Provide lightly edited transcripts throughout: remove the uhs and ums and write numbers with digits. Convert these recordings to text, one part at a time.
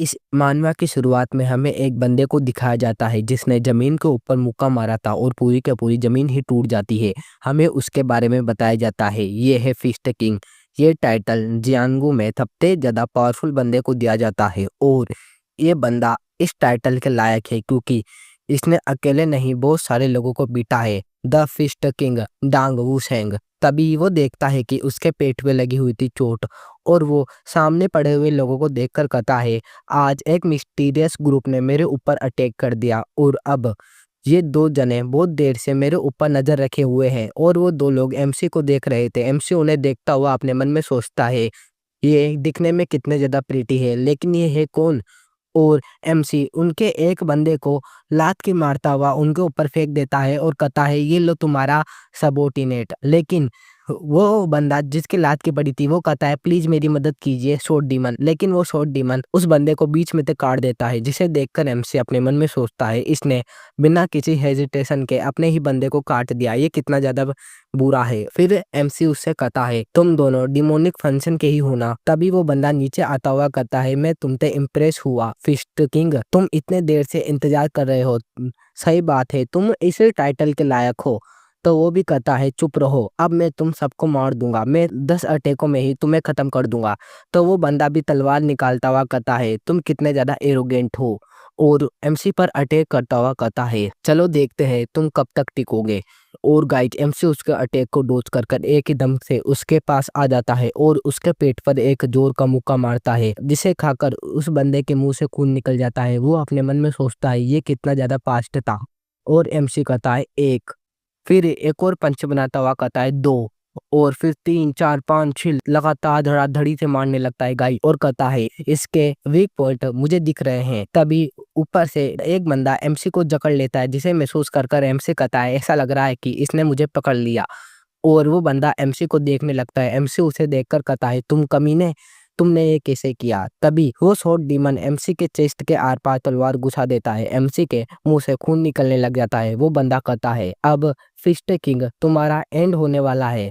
इस मानवा की शुरुआत में हमें एक बंदे को दिखाया जाता है जिसने जमीन के ऊपर मुक्का मारा था और पूरी की पूरी जमीन ही टूट जाती है। हमें उसके बारे में बताया जाता है, ये है फिस्ट किंग। ये टाइटल जियांगू में सबसे ज्यादा पावरफुल बंदे को दिया जाता है और ये बंदा इस टाइटल के लायक है क्योंकि इसने अकेले नहीं बहुत सारे लोगों को पीटा है। द फिस्ट किंग डांग वूशेंग तभी वो देखता है कि उसके पेट पे लगी हुई थी चोट और वो सामने पड़े हुए लोगों को देखकर कहता है, आज एक मिस्टीरियस ग्रुप ने मेरे ऊपर अटैक कर दिया और अब ये दो जने बहुत देर से मेरे ऊपर नजर रखे हुए हैं। और वो दो लोग एमसी को देख रहे थे। एमसी उन्हें देखता हुआ अपने मन में सोचता है, ये दिखने में कितने ज्यादा प्रीटी है, लेकिन ये है कौन। और एमसी उनके एक बंदे को लात की मारता हुआ उनके ऊपर फेंक देता है और कहता है, ये लो तुम्हारा सबोर्डिनेट। लेकिन वो बंदा जिसकी लात की पड़ी थी वो कहता है, प्लीज मेरी मदद कीजिए शॉर्ट डीमन। लेकिन वो शॉर्ट डीमन उस बंदे को बीच में से काट देता है, जिसे देखकर एमसी अपने मन में सोचता है, इसने बिना किसी हेजिटेशन के अपने ही बंदे को काट दिया, ये कितना ज्यादा बुरा है। फिर एमसी उससे कहता है, तुम दोनों डिमोनिक फंक्शन के ही हो ना। तभी वो बंदा नीचे आता हुआ कहता है, मैं तुमसे इम्प्रेस हुआ फिस्ट किंग, तुम इतने देर से इंतजार कर रहे हो, सही बात है, तुम इस टाइटल के लायक हो। तो वो भी कहता है, चुप रहो, अब मैं तुम सबको मार दूंगा, मैं 10 अटैकों में ही तुम्हें खत्म कर दूंगा। तो वो बंदा भी तलवार निकालता हुआ कहता है, तुम कितने ज्यादा एरोगेंट हो। और एमसी पर अटैक करता हुआ कहता है, चलो देखते हैं तुम कब तक टिकोगे। और गाइड एमसी उसके अटैक को डोज कर कर एक ही दम से उसके पास आ जाता है और उसके पेट पर एक जोर का मुक्का मारता है, जिसे खाकर उस बंदे के मुंह से खून निकल जाता है। वो अपने मन में सोचता है, ये कितना ज्यादा फास्ट था। और एमसी कहता है, एक। फिर एक और पंच बनाता हुआ कहता है, दो। और फिर 3 4 5 6 लगातार धड़ाधड़ी से मारने लगता है गाइड और कहता है, इसके वीक पॉइंट मुझे दिख रहे हैं। तभी ऊपर से एक बंदा एमसी को जकड़ लेता है, जिसे महसूस कर कर एमसी कहता है, ऐसा लग रहा है कि इसने मुझे पकड़ लिया। और वो बंदा एमसी को देखने लगता है। एमसी उसे देखकर कहता है, तुम कमीने, तुमने ये कैसे किया। तभी वो शॉर्ट डीमन एमसी के चेस्ट के आर पार तलवार घुसा देता है। एमसी के मुंह से खून निकलने लग जाता है। वो बंदा कहता है, अब फिस्ट किंग तुम्हारा एंड होने वाला है।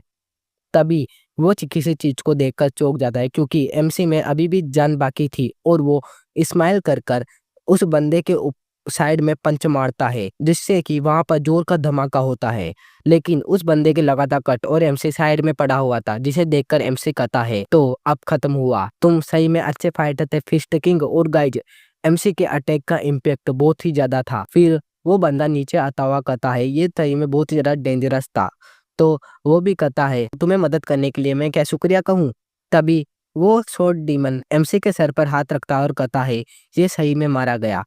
तभी वो किसी चीज को देखकर चौंक जाता है क्योंकि एमसी में अभी भी जान बाकी थी और वो स्माइल कर कर उस बंदे के साइड में पंच मारता है, जिससे कि वहां पर जोर का धमाका होता है। लेकिन उस बंदे के लगातार कट और एमसी साइड में पड़ा हुआ था, जिसे देखकर एमसी कहता है, तो अब खत्म हुआ, तुम सही में अच्छे फाइटर थे फिस्ट किंग। और गाइज एमसी के अटैक का इम्पैक्ट बहुत ही ज्यादा था। फिर वो बंदा नीचे आता हुआ कहता है, ये सही में बहुत ही ज्यादा डेंजरस था। तो वो भी कहता है, तुम्हें मदद करने के लिए मैं क्या शुक्रिया कहूँ। तभी वो शॉर्ट डीमन एमसी के सर पर हाथ रखता है और कहता है, ये सही में मारा गया।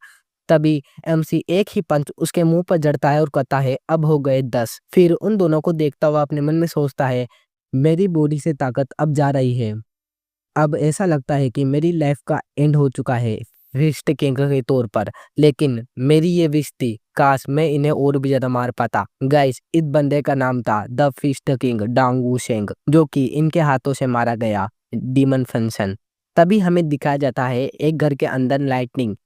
तभी एमसी एक ही पंच उसके मुंह पर जड़ता है और कहता है, अब हो गए 10। फिर उन दोनों को देखता हुआ अपने मन में सोचता है, मेरी बॉडी से ताकत अब जा रही है, अब ऐसा लगता है कि मेरी लाइफ का एंड हो चुका है फिस्ट किंग के तौर पर। लेकिन मेरी ये विश थी, काश मैं इन्हें और भी ज्यादा मार पाता। गाइस इस बंदे का नाम था द फिस्ट किंग डांग वूशेंग, जो कि इनके हाथों से मारा गया डीमन फंक्शन। तभी हमें दिखाया जाता है एक घर के अंदर लाइटनिंग।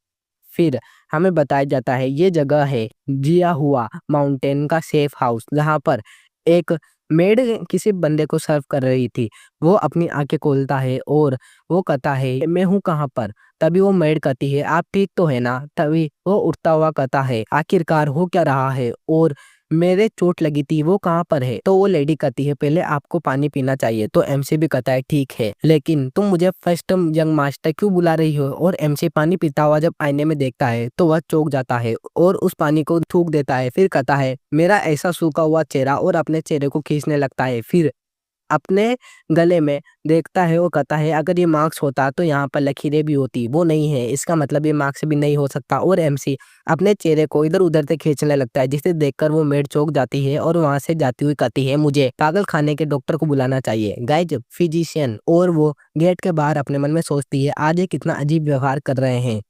फिर हमें बताया जाता है, ये जगह है जिया हुआ माउंटेन का सेफ हाउस, जहाँ पर एक मेड किसी बंदे को सर्व कर रही थी। वो अपनी आंखें खोलता है और वो कहता है, मैं हूँ कहाँ पर। तभी वो मेड कहती है, आप ठीक तो है ना। तभी वो उठता हुआ कहता है, आखिरकार हो क्या रहा है और मेरे चोट लगी थी वो कहाँ पर है। तो वो लेडी कहती है, पहले आपको पानी पीना चाहिए। तो एमसी भी कहता है, ठीक है, लेकिन तुम मुझे फर्स्ट यंग मास्टर क्यों बुला रही हो। और एमसी पानी पीता हुआ जब आईने में देखता है तो वह चौंक जाता है और उस पानी को थूक देता है। फिर कहता है, मेरा ऐसा सूखा हुआ चेहरा, और अपने चेहरे को खींचने लगता है। फिर अपने गले में देखता है, वो कहता है, अगर ये मार्क्स होता तो यहाँ पर लकीरें भी होती, वो नहीं है, इसका मतलब ये मार्क्स भी नहीं हो सकता। और एमसी अपने चेहरे को इधर उधर से खींचने लगता है, जिसे देखकर वो मेड चौंक जाती है और वहां से जाती हुई कहती है, मुझे पागल खाने के डॉक्टर को बुलाना चाहिए, गाइज फिजिशियन। और वो गेट के बाहर अपने मन में सोचती है, आज ये कितना अजीब व्यवहार कर रहे हैं।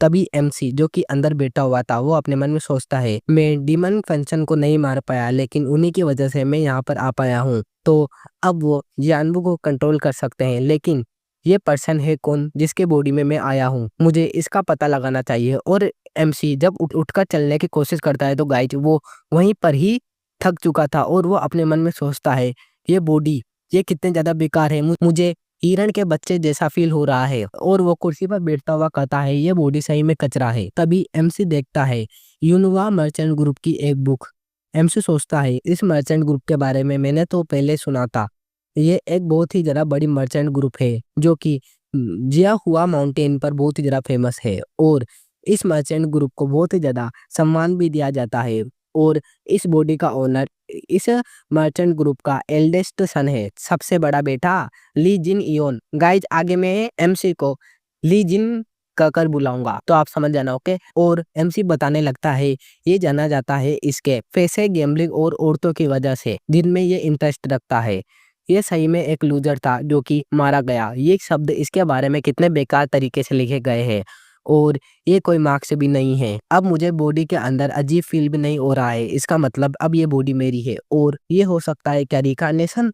तभी एमसी जो कि अंदर बैठा हुआ था, वो अपने मन में सोचता है, मैं डीमन फंक्शन को नहीं मार पाया, लेकिन उन्हीं की वजह से मैं यहाँ पर आ पाया हूँ। तो अब वो जानवू को कंट्रोल कर सकते हैं, लेकिन ये पर्सन है कौन जिसके बॉडी में मैं आया हूँ, मुझे इसका पता लगाना चाहिए। और एमसी जब उठकर चलने की कोशिश करता है तो गाइज वो वहीं पर ही थक चुका था और वो अपने मन में सोचता है, ये बॉडी ये कितने ज्यादा बेकार है, मुझे हिरण के बच्चे जैसा फील हो रहा है और वो कुर्सी पर बैठता हुआ कहता है ये बॉडी सही में कचरा है। तभी एमसी देखता है यूनोवा मर्चेंट ग्रुप की एक बुक। एमसी सोचता है इस मर्चेंट ग्रुप के बारे में मैंने तो पहले सुना था। ये एक बहुत ही ज़्यादा बड़ी मर्चेंट ग्रुप है जो कि जिया हुआ माउंटेन पर बहुत ही ज़्यादा फेमस है और इस मर्चेंट ग्रुप को बहुत ही ज़्यादा सम्मान भी दिया जाता है। और इस बॉडी का ओनर इस मर्चेंट ग्रुप का एल्डेस्ट सन है, सबसे बड़ा बेटा ली जिन इयोन। गाइज आगे मैं एमसी को ली जिन कहकर बुलाऊंगा तो आप समझ जाना, ओके। और एमसी बताने लगता है ये जाना जाता है इसके पैसे, गैम्बलिंग और औरतों की वजह से जिनमें ये इंटरेस्ट रखता है। ये सही में एक लूजर था जो कि मारा गया। ये शब्द इसके बारे में कितने बेकार तरीके से लिखे गए हैं और ये कोई मार्क्स भी नहीं है। अब मुझे बॉडी के अंदर अजीब फील भी नहीं हो रहा है, इसका मतलब अब ये बॉडी मेरी है और ये हो सकता है क्या रिकार्नेशन।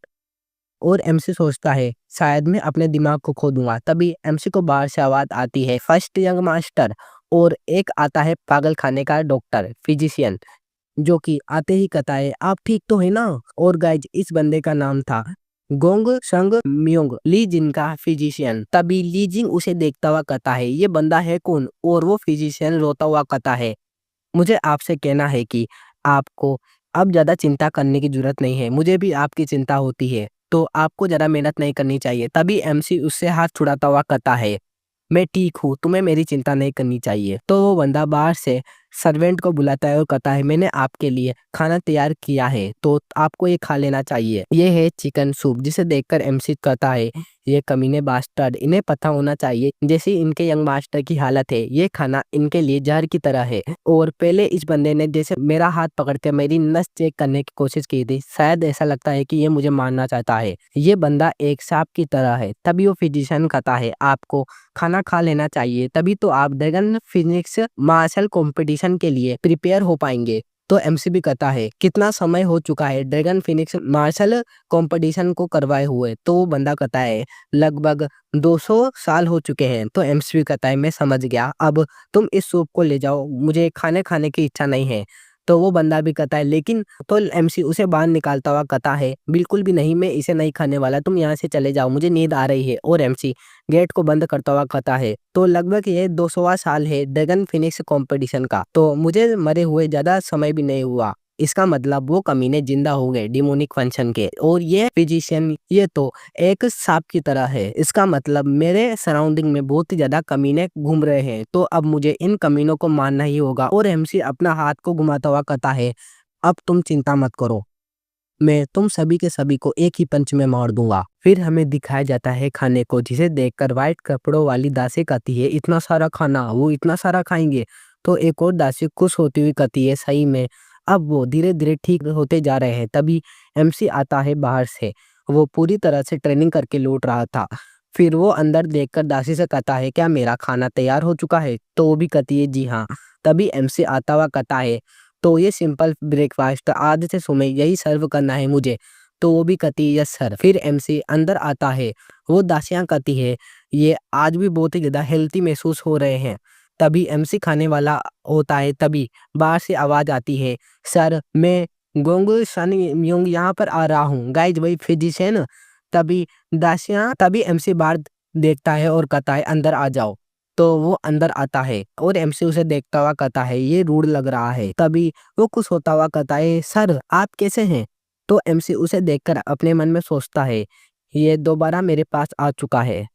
और एमसी सोचता है शायद मैं अपने दिमाग को खो दूंगा। तभी एमसी को बाहर से आवाज आती है फर्स्ट यंग मास्टर। और एक आता है पागल खाने का डॉक्टर फिजिशियन जो कि आते ही कहता है आप ठीक तो है ना। और गाइज इस बंदे का नाम था गोंग संग म्योंग, ली जिन का फिजिशियन। तभी ली जिन उसे देखता हुआ कहता है ये बंदा है कौन। और वो फिजिशियन रोता हुआ कहता है मुझे आपसे कहना है कि आपको अब ज़्यादा चिंता करने की ज़रूरत नहीं है, मुझे भी आपकी चिंता होती है, तो आपको ज़्यादा मेहनत नहीं करनी चाहिए। तभी एमसी उससे हाथ छुड़ाता हुआ कहता है मैं ठीक हूँ, तुम्हें मेरी चिंता नहीं करनी चाहिए। तो वो बंदा बाहर से सर्वेंट को बुलाता है और कहता है मैंने आपके लिए खाना तैयार किया है तो आपको ये खा लेना चाहिए। ये है चिकन सूप, जिसे देखकर एमसी कहता है ये कमीने बास्टर्ड, इन्हें पता होना चाहिए जैसी इनके यंग मास्टर की हालत है, ये खाना इनके लिए जहर की तरह है। और पहले इस बंदे ने जैसे मेरा हाथ पकड़ के मेरी नस चेक करने की कोशिश की थी, शायद ऐसा लगता है कि ये मुझे मारना चाहता है। ये बंदा एक सांप की तरह है। तभी वो फिजिशियन कहता है आपको खाना खा लेना चाहिए, तभी तो आप ड्रैगन फिनिक्स मार्शल कंपटीशन के लिए प्रिपेयर हो पाएंगे। तो एमसी भी कहता है कितना समय हो चुका है ड्रैगन फिनिक्स मार्शल कंपटीशन को करवाए हुए। तो वो बंदा कहता है लगभग 200 साल हो चुके हैं। तो एमसी भी कहता है मैं समझ गया, अब तुम इस सूप को ले जाओ, मुझे खाने की इच्छा नहीं है। तो वो बंदा भी कहता है लेकिन, तो एमसी उसे बाहर निकालता हुआ कहता है बिल्कुल भी नहीं, मैं इसे नहीं खाने वाला, तुम यहाँ से चले जाओ, मुझे नींद आ रही है। और एमसी गेट को बंद करता हुआ कहता है तो लगभग ये 200वां साल है ड्रैगन फिनिक्स कंपटीशन का, तो मुझे मरे हुए ज्यादा समय भी नहीं हुआ। इसका मतलब वो कमीने जिंदा हो गए डिमोनिक फंक्शन के। और ये फिजिशियन ये तो एक सांप की तरह है, इसका मतलब मेरे सराउंडिंग में बहुत ही ज्यादा कमीने घूम रहे हैं, तो अब मुझे इन कमीनों को मारना ही होगा। और एमसी अपना हाथ को घुमाता हुआ कहता है अब तुम चिंता मत करो, मैं तुम सभी के सभी को एक ही पंच में मार दूंगा। फिर हमें दिखाया जाता है खाने को, जिसे देखकर व्हाइट कपड़ों वाली दासी कहती है इतना सारा खाना, वो इतना सारा खाएंगे। तो एक और दासी खुश होती हुई कहती है सही में अब वो धीरे धीरे ठीक होते जा रहे हैं। तभी एमसी आता है बाहर से, वो पूरी तरह से ट्रेनिंग करके लौट रहा था। फिर वो अंदर देखकर दासी से कहता है क्या मेरा खाना तैयार हो चुका है। तो वो भी कहती है जी हाँ। तभी एमसी आता हुआ कहता है तो ये सिंपल ब्रेकफास्ट आज से सुबह यही सर्व करना है मुझे। तो वो भी कहती है यस सर। फिर एमसी अंदर आता है, वो दासियां कहती है ये आज भी बहुत ही ज़्यादा हेल्थी महसूस हो रहे हैं। तभी एमसी खाने वाला होता है, तभी बाहर से आवाज़ आती है सर मैं गोंग सन म्योंग यहाँ पर आ रहा हूँ। गाइज वही फिजिशियन। तभी एमसी बाहर देखता है और कहता है अंदर आ जाओ। तो वो अंदर आता है और एमसी उसे देखता हुआ कहता है ये रूड लग रहा है। तभी वो खुश होता हुआ कहता है सर आप कैसे हैं। तो एमसी उसे देखकर अपने मन में सोचता है ये दोबारा मेरे पास आ चुका है,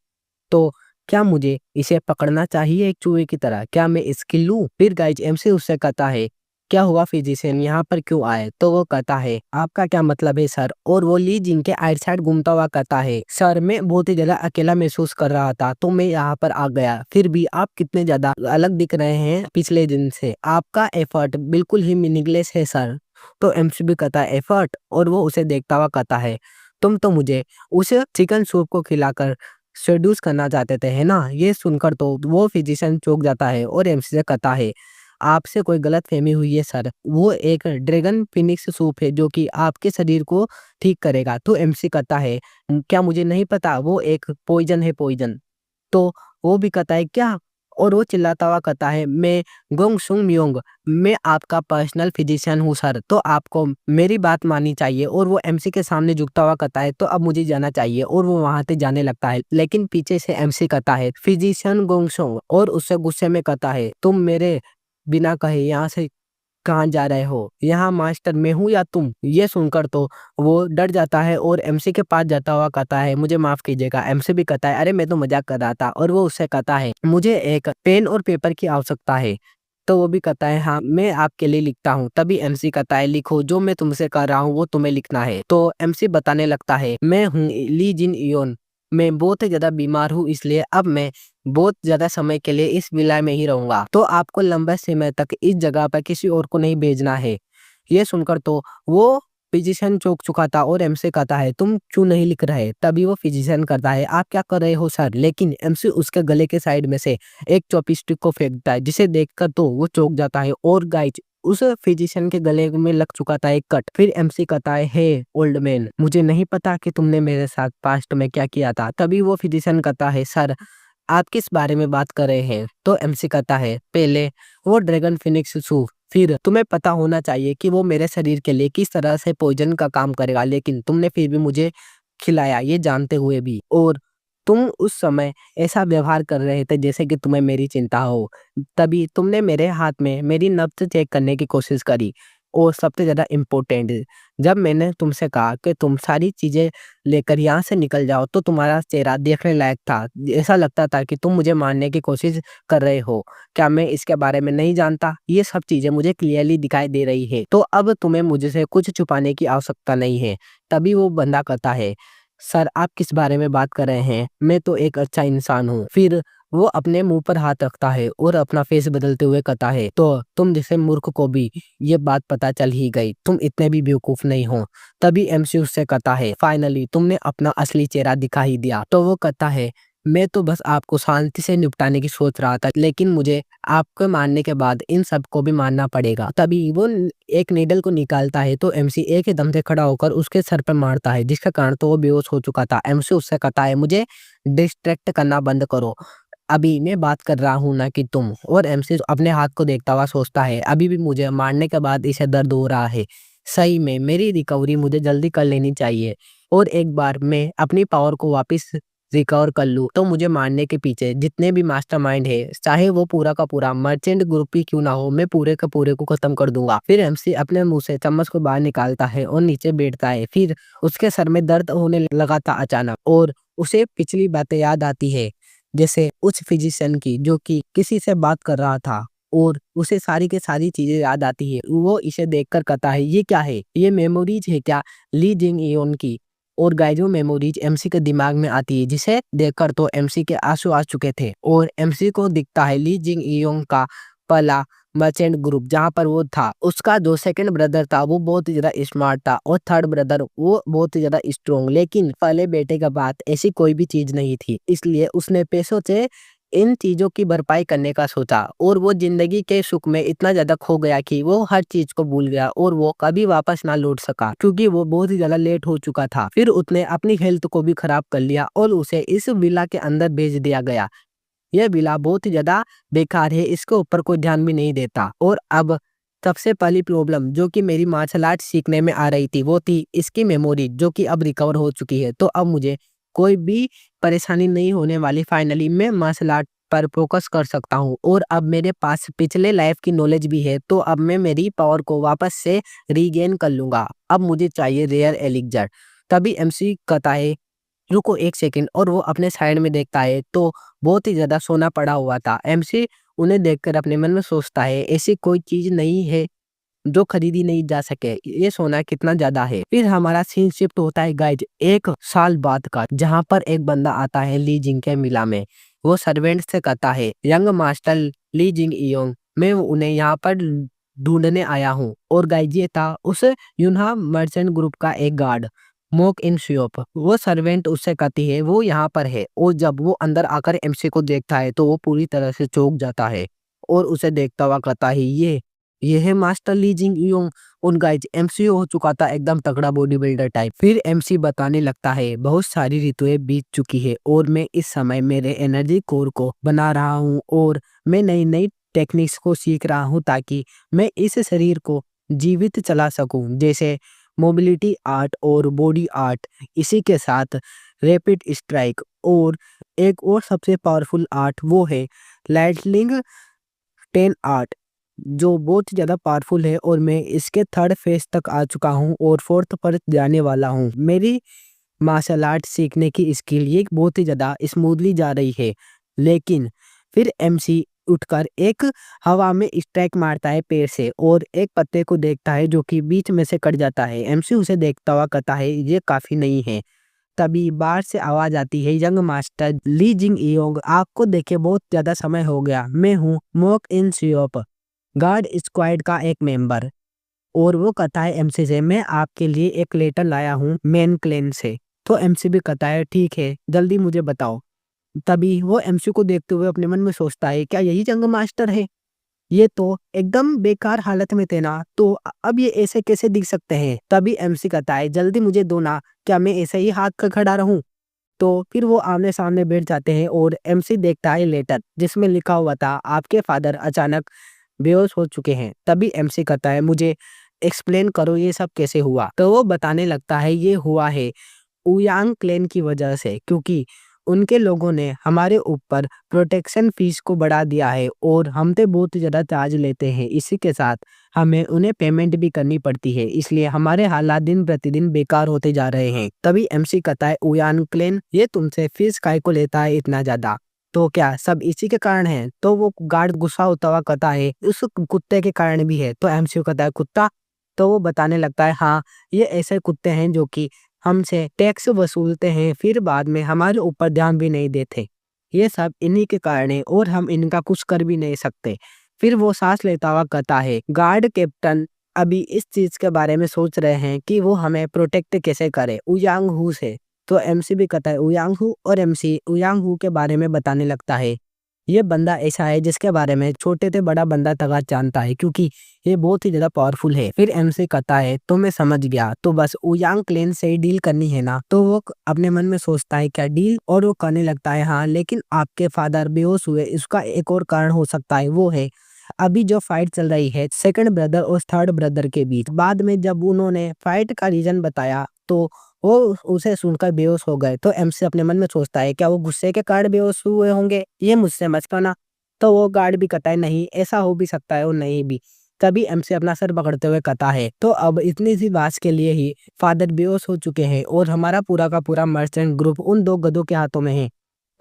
तो क्या मुझे इसे पकड़ना चाहिए एक चूहे की तरह, क्या मैं इसकी लूं। फिर गाइज एमसी उससे कहता है क्या हुआ फिजिशियन यहाँ पर क्यों आए। तो वो कहता है आपका क्या मतलब है सर। और वो ली जिन के आइट साइड घूमता हुआ कहता है सर मैं बहुत ही ज्यादा अकेला महसूस कर रहा था तो मैं यहाँ पर आ गया, फिर भी आप कितने ज्यादा अलग दिख रहे हैं पिछले दिन से, आपका एफर्ट बिल्कुल ही मीनिंगलेस है सर। तो एमसी भी कहता है एफर्ट। और वो उसे देखता हुआ कहता है तुम तो मुझे उस चिकन सूप को खिलाकर सेड्यूस करना चाहते थे है ना। ये सुनकर तो वो फिजिशियन चौंक जाता है और एमसी से कहता है आपसे कोई गलतफहमी हुई है सर, वो एक ड्रैगन फिनिक्स सूप है जो कि आपके शरीर को ठीक करेगा। तो एमसी कहता है क्या मुझे नहीं पता, वो एक पॉइजन है पॉइजन। तो वो भी कहता है क्या, और वो चिल्लाता हुआ कहता है, मैं गोंग सुंग म्योंग, मैं आपका पर्सनल फिजिशियन हूँ सर, तो आपको मेरी बात माननी चाहिए। और वो एमसी के सामने झुकता हुआ कहता है, तो अब मुझे जाना चाहिए। और वो वहां से जाने लगता है, लेकिन पीछे से एमसी कहता है, फिजिशियन गोंग सुंग, और उससे गुस्से में कहता है, तुम मेरे बिना कहे यहाँ से कहाँ जा रहे हो? यहाँ मास्टर मैं हूँ या तुम? ये सुनकर तो वो डर जाता है और एमसी के पास जाता हुआ कहता है, मुझे माफ कीजिएगा। एमसी भी कहता है, अरे मैं तो मजाक कर रहा था। और वो उससे कहता है, मुझे एक पेन और पेपर की आवश्यकता है। तो वो भी कहता है, हाँ मैं आपके लिए लिखता हूँ। तभी एमसी कहता है, लिखो, जो मैं तुमसे कर रहा हूँ वो तुम्हें लिखना है। तो एमसी बताने लगता है, मैं हूँ ली जिन इयोन, मैं बहुत ही ज्यादा बीमार हूँ, इसलिए अब मैं बहुत ज्यादा समय के लिए इस विला में ही रहूंगा। तो आपको लंबे समय तक इस जगह पर किसी और को नहीं भेजना है। ये सुनकर तो वो फिजिशियन चौंक चुका था और एमसी कहता है, तुम क्यों नहीं लिख रहे? तभी वो फिजिशियन करता है, आप क्या कर रहे हो सर? लेकिन एमसी उसके गले के साइड में से एक चॉपस्टिक को फेंकता है, जिसे देखकर तो वो चौंक जाता है। और गाइज, उस फिजिशियन के गले में लग चुका था एक कट। फिर एमसी कहता है, हे ओल्ड मैन, मुझे नहीं पता कि तुमने मेरे साथ पास्ट में क्या किया था। तभी वो फिजिशियन कहता है, सर आप किस बारे में बात कर रहे हैं? तो एमसी कहता है, पहले वो ड्रैगन फिनिक्स सूप, फिर तुम्हें पता होना चाहिए कि वो मेरे शरीर के लिए किस तरह से पॉइजन का काम करेगा, लेकिन तुमने फिर भी मुझे खिलाया, ये जानते हुए भी। और तुम उस समय ऐसा व्यवहार कर रहे थे जैसे कि तुम्हें मेरी चिंता हो। तभी तुमने मेरे हाथ में मेरी नब्ज चेक करने की कोशिश करी। और सबसे ज़्यादा इम्पोर्टेंट, जब मैंने तुमसे कहा कि तुम सारी चीज़ें लेकर यहाँ से निकल जाओ, तो तुम्हारा चेहरा देखने लायक था। ऐसा लगता था कि तुम मुझे मारने की कोशिश कर रहे हो। क्या मैं इसके बारे में नहीं जानता? ये सब चीज़ें मुझे क्लियरली दिखाई दे रही है। तो अब तुम्हें मुझसे कुछ छुपाने की आवश्यकता नहीं है। तभी वो बंदा कहता है, सर आप किस बारे में बात कर रहे हैं? मैं तो एक अच्छा इंसान हूँ। फिर वो अपने मुंह पर हाथ रखता है और अपना फेस बदलते हुए कहता है, तो तुम जैसे मूर्ख को भी ये बात पता चल ही गई, तुम इतने भी बेवकूफ नहीं हो। तभी एमसी उससे कहता है, फाइनली तुमने अपना असली चेहरा दिखा ही दिया। तो वो कहता है, मैं तो बस आपको शांति से निपटाने की सोच रहा था, लेकिन मुझे आपको मारने के बाद इन सबको भी मारना पड़ेगा। तभी वो एक नीडल को निकालता है, तो एमसी एक ही दम से खड़ा होकर उसके सर पर मारता है, जिसके कारण तो वो बेहोश हो चुका था। एमसी उससे कहता है, मुझे डिस्ट्रैक्ट करना बंद करो, अभी मैं बात कर रहा हूँ ना कि तुम। और एमसी अपने हाथ को देखता हुआ सोचता है, अभी भी मुझे मारने के बाद इसे दर्द हो रहा है। सही में मेरी रिकवरी मुझे जल्दी कर लेनी चाहिए, और एक बार मैं अपनी पावर को वापस रिकवर कर लूँ, तो मुझे मारने के पीछे जितने भी मास्टरमाइंड है, चाहे वो पूरा का पूरा मर्चेंट ग्रुप ही क्यों ना हो, मैं पूरे के पूरे को खत्म कर दूंगा। फिर एमसी अपने मुंह से चम्मच को बाहर निकालता है और नीचे बैठता है। फिर उसके सर में दर्द होने लगा था अचानक, और उसे पिछली बातें याद आती है, जैसे उस फिजिशियन की जो कि किसी से बात कर रहा था, और उसे सारी के सारी चीजें याद आती है। वो इसे देखकर कहता है, ये क्या है? ये मेमोरीज है क्या ली जिंग इयोन की? और गाइजो मेमोरीज एमसी के दिमाग में आती है, जिसे देखकर तो एमसी के आंसू आ चुके थे। और एमसी को दिखता है ली जिंग इयोन का पहला मर्चेंट ग्रुप, जहाँ पर वो था। उसका जो सेकंड ब्रदर था वो बहुत ही ज्यादा स्मार्ट था, और थर्ड ब्रदर वो बहुत ही ज्यादा स्ट्रोंग। लेकिन पहले बेटे के बाद ऐसी कोई भी चीज नहीं थी, इसलिए उसने पैसों से इन चीजों की भरपाई करने का सोचा। और वो जिंदगी के सुख में इतना ज्यादा खो गया कि वो हर चीज को भूल गया, और वो कभी वापस ना लौट सका, क्योंकि वो बहुत ही ज्यादा लेट हो चुका था। फिर उसने अपनी हेल्थ को भी खराब कर लिया, और उसे इस विला के अंदर भेज दिया गया। यह विला बहुत ही ज्यादा बेकार है, इसके ऊपर कोई ध्यान भी नहीं देता। और अब सबसे पहली प्रॉब्लम जो कि मेरी मार्शल आर्ट सीखने में आ रही थी, वो थी इसकी मेमोरी, जो कि अब रिकवर हो चुकी है। तो अब मुझे कोई भी परेशानी नहीं होने वाली। फाइनली मैं मार्शल आर्ट पर फोकस कर सकता हूँ, और अब मेरे पास पिछले लाइफ की नॉलेज भी है, तो अब मैं मेरी पावर को वापस से रीगेन कर लूंगा। अब मुझे चाहिए रेयर एलिक्जर। तभी एमसी कहता है, रुको एक सेकंड। और वो अपने साइड में देखता है, तो बहुत ही ज्यादा सोना पड़ा हुआ था। एमसी उन्हें देखकर अपने मन में सोचता है, ऐसी कोई चीज नहीं है जो खरीदी नहीं जा सके, ये सोना कितना ज्यादा है। फिर हमारा सीन शिफ्ट होता है गाइज 1 साल बाद का, जहाँ पर एक बंदा आता है ली जिंग के मिला में। वो सर्वेंट से कहता है, यंग मास्टर ली जिंग इयोंग, मैं उन्हें यहाँ पर ढूंढने आया हूँ। और गाइज ये था उस यूनहा मर्चेंट ग्रुप का एक गार्ड, मोक इन शियोप। वो सर्वेंट उससे कहती है वो यहाँ पर है, और जब वो अंदर आकर एमसी को देखता है तो वो पूरी तरह से चौंक जाता है, और उसे देखता हुआ कहता है, ये ये है मास्टर ली जिंग योंग। और गाइज एमसी हो चुका था एकदम तगड़ा बॉडी बिल्डर टाइप। फिर एमसी बताने लगता है बहुत सारी ऋतुएं बीत चुकी है और मैं इस समय मेरे एनर्जी कोर को बना रहा हूँ और मैं नई नई टेक्निक्स को सीख रहा हूँ ताकि मैं इस शरीर को जीवित चला सकूं, जैसे मोबिलिटी आर्ट और बॉडी आर्ट। इसी के साथ रैपिड स्ट्राइक और एक और सबसे पावरफुल आर्ट वो है लाइटनिंग 10 आर्ट, जो बहुत ही ज़्यादा पावरफुल है और मैं इसके थर्ड फेज तक आ चुका हूँ और फोर्थ पर जाने वाला हूँ। मेरी मार्शल आर्ट सीखने की स्किल ये बहुत ही ज़्यादा स्मूथली जा रही है। लेकिन फिर एमसी उठकर एक हवा में स्ट्राइक मारता है पैर से और एक पत्ते को देखता है जो कि बीच में से कट जाता है। एमसी उसे देखता हुआ कहता है ये काफ़ी नहीं है। तभी बाहर से आवाज आती है, यंग मास्टर ली जिंग योंग, आपको देखे बहुत ज्यादा समय हो गया। मैं हूँ मोक इन सियोप, गार्ड स्क्वाड का एक मेंबर। और वो कहता है एमसी से, मैं आपके लिए एक लेटर लाया हूँ मेन क्लेन से। तो एमसी भी कहता है ठीक है, जल्दी मुझे बताओ। तभी वो एमसी को देखते हुए अपने मन में सोचता है क्या यही जंग मास्टर है? ये तो एकदम बेकार हालत में थे ना, तो अब ये ऐसे कैसे दिख सकते हैं? तभी एमसी कहता है जल्दी मुझे दो ना, क्या मैं ऐसे ही हाथ का खड़ा रहूं? तो फिर वो आमने सामने बैठ जाते हैं और एमसी देखता है लेटर जिसमें लिखा हुआ था आपके फादर अचानक बेहोश हो चुके हैं। तभी एमसी कहता है मुझे एक्सप्लेन करो ये सब कैसे हुआ। तो वो बताने लगता है ये हुआ है उयांग क्लैन की वजह से, क्योंकि उनके लोगों ने हमारे ऊपर प्रोटेक्शन फीस को बढ़ा दिया है और हमसे बहुत ही ज़्यादा चार्ज लेते हैं। इसी के साथ हमें उन्हें पेमेंट भी करनी पड़ती है, इसलिए हमारे हालात दिन प्रतिदिन बेकार होते जा रहे हैं। तभी एमसी कहता है उयान क्लेन ये तुमसे फीस काय को लेता है इतना ज़्यादा? तो क्या सब इसी के कारण है? तो वो गार्ड गुस्सा होता हुआ कहता है उस कुत्ते के कारण भी है। तो एमसी कहता है कुत्ता? तो वो बताने लगता है हाँ, ये ऐसे कुत्ते हैं जो कि हमसे टैक्स वसूलते हैं, फिर बाद में हमारे ऊपर ध्यान भी नहीं देते। ये सब इन्हीं के कारण है और हम इनका कुछ कर भी नहीं सकते। फिर वो सांस लेता हुआ कहता है गार्ड कैप्टन अभी इस चीज के बारे में सोच रहे हैं कि वो हमें प्रोटेक्ट कैसे करे उयांग हू से। तो एमसी भी कहता है उयांग हू, और एमसी उयांग हू के बारे में बताने लगता है ये बंदा ऐसा है जिसके बारे में छोटे से बड़ा बंदा तक जानता है, क्योंकि ये बहुत ही ज्यादा पावरफुल है। फिर एमसी कहता है तो मैं समझ गया, तो बस उयांग क्लेन से ही डील करनी है ना? तो वो अपने मन में सोचता है क्या डील, और वो कहने लगता है हाँ, लेकिन आपके फादर बेहोश हुए इसका एक और कारण हो सकता है, वो है अभी जो फाइट चल रही है सेकंड ब्रदर और थर्ड ब्रदर के बीच। बाद में जब उन्होंने फाइट का रीजन बताया तो वो उसे सुनकर बेहोश हो गए। तो एमसी अपने मन में सोचता है क्या वो गुस्से के कारण बेहोश हुए होंगे, ये मुझसे मत कहना। तो वो गार्ड भी कहता है नहीं, ऐसा हो भी सकता है और नहीं भी। तभी एमसी अपना सर पकड़ते हुए कहता है तो अब इतनी सी बात के लिए ही फादर बेहोश हो चुके हैं और हमारा पूरा का पूरा मर्चेंट ग्रुप उन दो गधों के हाथों में है।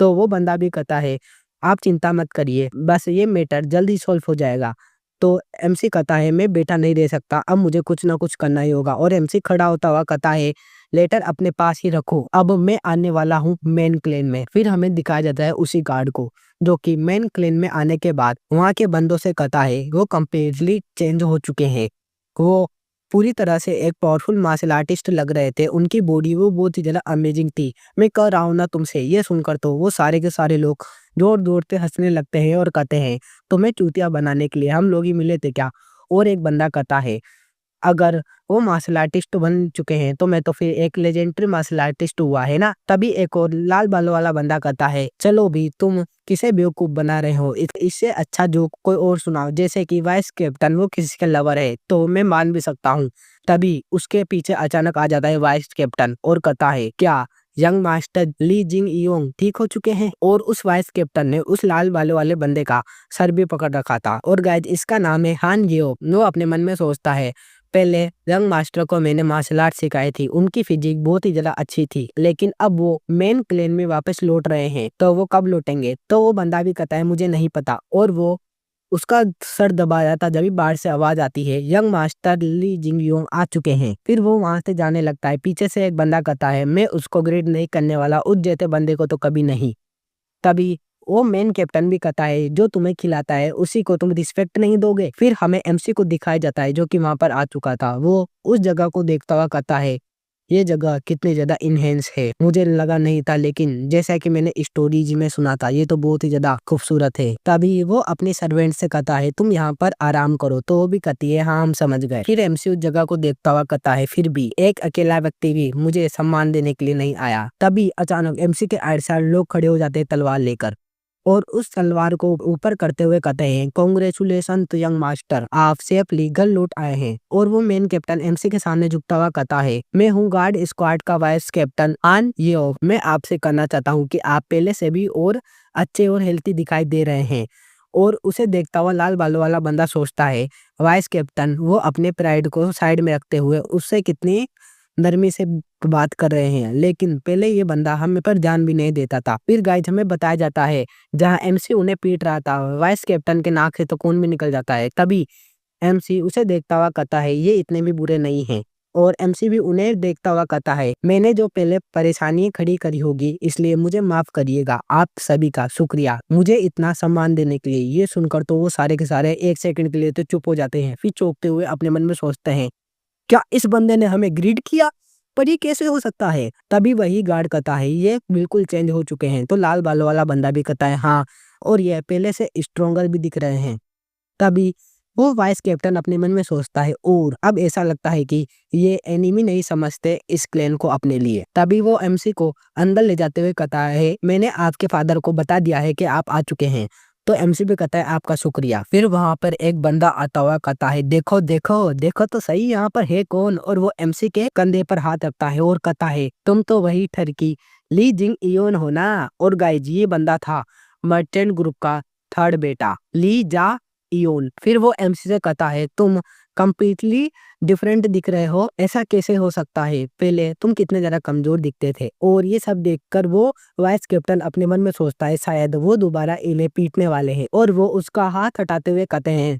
तो वो बंदा भी कहता है आप चिंता मत करिए, बस ये मैटर जल्द ही सॉल्व हो जाएगा। तो एमसी कहता है मैं बेटा नहीं रह सकता, अब मुझे कुछ ना कुछ करना ही होगा। और एमसी खड़ा होता हुआ कहता है लेटर अपने पास ही रखो, अब मैं आने वाला हूँ मेन क्लेन में। फिर हमें दिखाया जाता है उसी गार्ड को जो कि मेन क्लेन में आने के बाद वहाँ के बंदों से कहता है वो कम्प्लीटली चेंज हो चुके हैं। वो पूरी तरह से एक पावरफुल मार्शल आर्टिस्ट लग रहे थे, उनकी बॉडी वो बहुत ही ज्यादा अमेजिंग थी। मैं कह रहा हूँ ना तुमसे, ये सुनकर तो वो सारे के सारे लोग जोर जोर से हंसने लगते हैं और कहते हैं तुम्हें चूतिया बनाने के लिए हम लोग ही मिले थे क्या? और एक बंदा कहता है अगर वो मार्शल आर्टिस्ट बन चुके हैं तो मैं तो फिर एक लेजेंडरी मार्शल आर्टिस्ट हुआ है ना? तभी एक और लाल बालों वाला बंदा कहता है चलो भी, तुम किसे बेवकूफ बना रहे हो, इससे अच्छा जो कोई और सुनाओ, जैसे कि वाइस कैप्टन वो किसी के लवर है तो मैं मान भी सकता हूँ। तभी उसके पीछे अचानक आ जाता है वाइस कैप्टन और कहता है क्या यंग मास्टर ली जिंग योंग ठीक हो चुके हैं? और उस वाइस कैप्टन ने उस लाल बालों वाले बंदे का सर भी पकड़ रखा था और गाइज इसका नाम है हान जियो। वो अपने मन में सोचता है पहले यंग मास्टर को मैंने मार्शल आर्ट सिखाई थी, उनकी फिजिक बहुत ही ज्यादा अच्छी थी, लेकिन अब वो मेन क्लेन में वापस लौट रहे हैं, तो वो कब लौटेंगे? तो वो बंदा भी कहता है मुझे नहीं पता। और वो उसका सर दबाया था, जब भी बाहर से आवाज आती है यंग मास्टर ली जिंग योंग आ चुके हैं। फिर वो वहां से जाने लगता है। पीछे से एक बंदा कहता है मैं उसको ग्रेड नहीं करने वाला, उस जैसे बंदे को तो कभी नहीं। तभी वो मेन कैप्टन भी कहता है जो तुम्हें खिलाता है उसी को तुम रिस्पेक्ट नहीं दोगे? फिर हमें एमसी को दिखाया जाता है जो कि वहां पर आ चुका था। वो उस जगह को देखता हुआ कहता है ये जगह कितनी ज़्यादा इनहेंस है, मुझे लगा नहीं था, लेकिन जैसा कि मैंने स्टोरीज में सुना था ये तो बहुत ही ज़्यादा खूबसूरत है। तभी वो अपने सर्वेंट से कहता है तुम यहाँ पर आराम करो, तो वो भी कहती है हाँ हम समझ गए। फिर एमसी उस जगह को देखता हुआ कहता है फिर भी एक अकेला व्यक्ति भी मुझे सम्मान देने के लिए नहीं आया। तभी अचानक एमसी के आइड साइड लोग खड़े हो जाते हैं तलवार लेकर, और उस तलवार को ऊपर करते हुए कहते हैं कॉन्ग्रेचुलेशन टू यंग मास्टर, आप सेफली घर लौट आए हैं। और वो मेन कैप्टन एमसी के सामने झुकता हुआ कहता है मैं हूँ गार्ड स्क्वाड का वाइस कैप्टन आन येओ, मैं आपसे कहना चाहता हूँ कि आप पहले से भी और अच्छे और हेल्थी दिखाई दे रहे हैं। और उसे देखता हुआ लाल बालों वाला बंदा सोचता है वाइस कैप्टन वो अपने प्राइड को साइड में रखते हुए उससे कितनी नरमी से बात कर रहे हैं, लेकिन पहले ये बंदा हमें पर ध्यान भी नहीं देता था। फिर गाइस हमें बताया जाता है जहां एमसी उन्हें पीट रहा था वाइस कैप्टन के नाक से तो खून भी निकल जाता है। तभी एमसी उसे देखता हुआ कहता है ये इतने भी बुरे नहीं हैं, और एमसी भी उन्हें देखता हुआ कहता है मैंने जो पहले परेशानी खड़ी करी होगी इसलिए मुझे माफ करिएगा, आप सभी का शुक्रिया मुझे इतना सम्मान देने के लिए। ये सुनकर तो वो सारे के सारे एक सेकंड के लिए तो चुप हो जाते हैं, फिर चौंकते हुए अपने मन में सोचते हैं क्या इस बंदे ने हमें ग्रीड किया, पर ये कैसे हो सकता है। तभी वही गार्ड कहता है ये बिल्कुल चेंज हो चुके हैं। तो लाल बालों वाला बंदा भी कहता है हाँ, और ये पहले से स्ट्रोंगर भी दिख रहे हैं। तभी वो वाइस कैप्टन अपने मन में सोचता है और अब ऐसा लगता है कि ये एनिमी नहीं समझते इस क्लैन को अपने लिए। तभी वो एमसी को अंदर ले जाते हुए कहता है मैंने आपके फादर को बता दिया है कि आप आ चुके हैं। तो एमसी भी कहता है आपका शुक्रिया। फिर वहां पर एक बंदा आता हुआ कहता है देखो देखो देखो तो सही यहाँ पर है कौन, और वो एमसी के कंधे पर हाथ रखता है और कहता है तुम तो वही ठरकी ली जिंग इयोन हो ना। और गाइज ये बंदा था मर्चेंट ग्रुप का थर्ड बेटा ली जा इयोन। फिर वो एमसी से कहता है तुम कंप्लीटली डिफरेंट दिख रहे हो, ऐसा कैसे हो सकता है, पहले तुम कितने ज्यादा कमजोर दिखते थे। और ये सब देखकर वो वाइस कैप्टन अपने मन में सोचता है शायद वो दोबारा इन्हें पीटने वाले हैं, और वो उसका हाथ हटाते हुए कहते हैं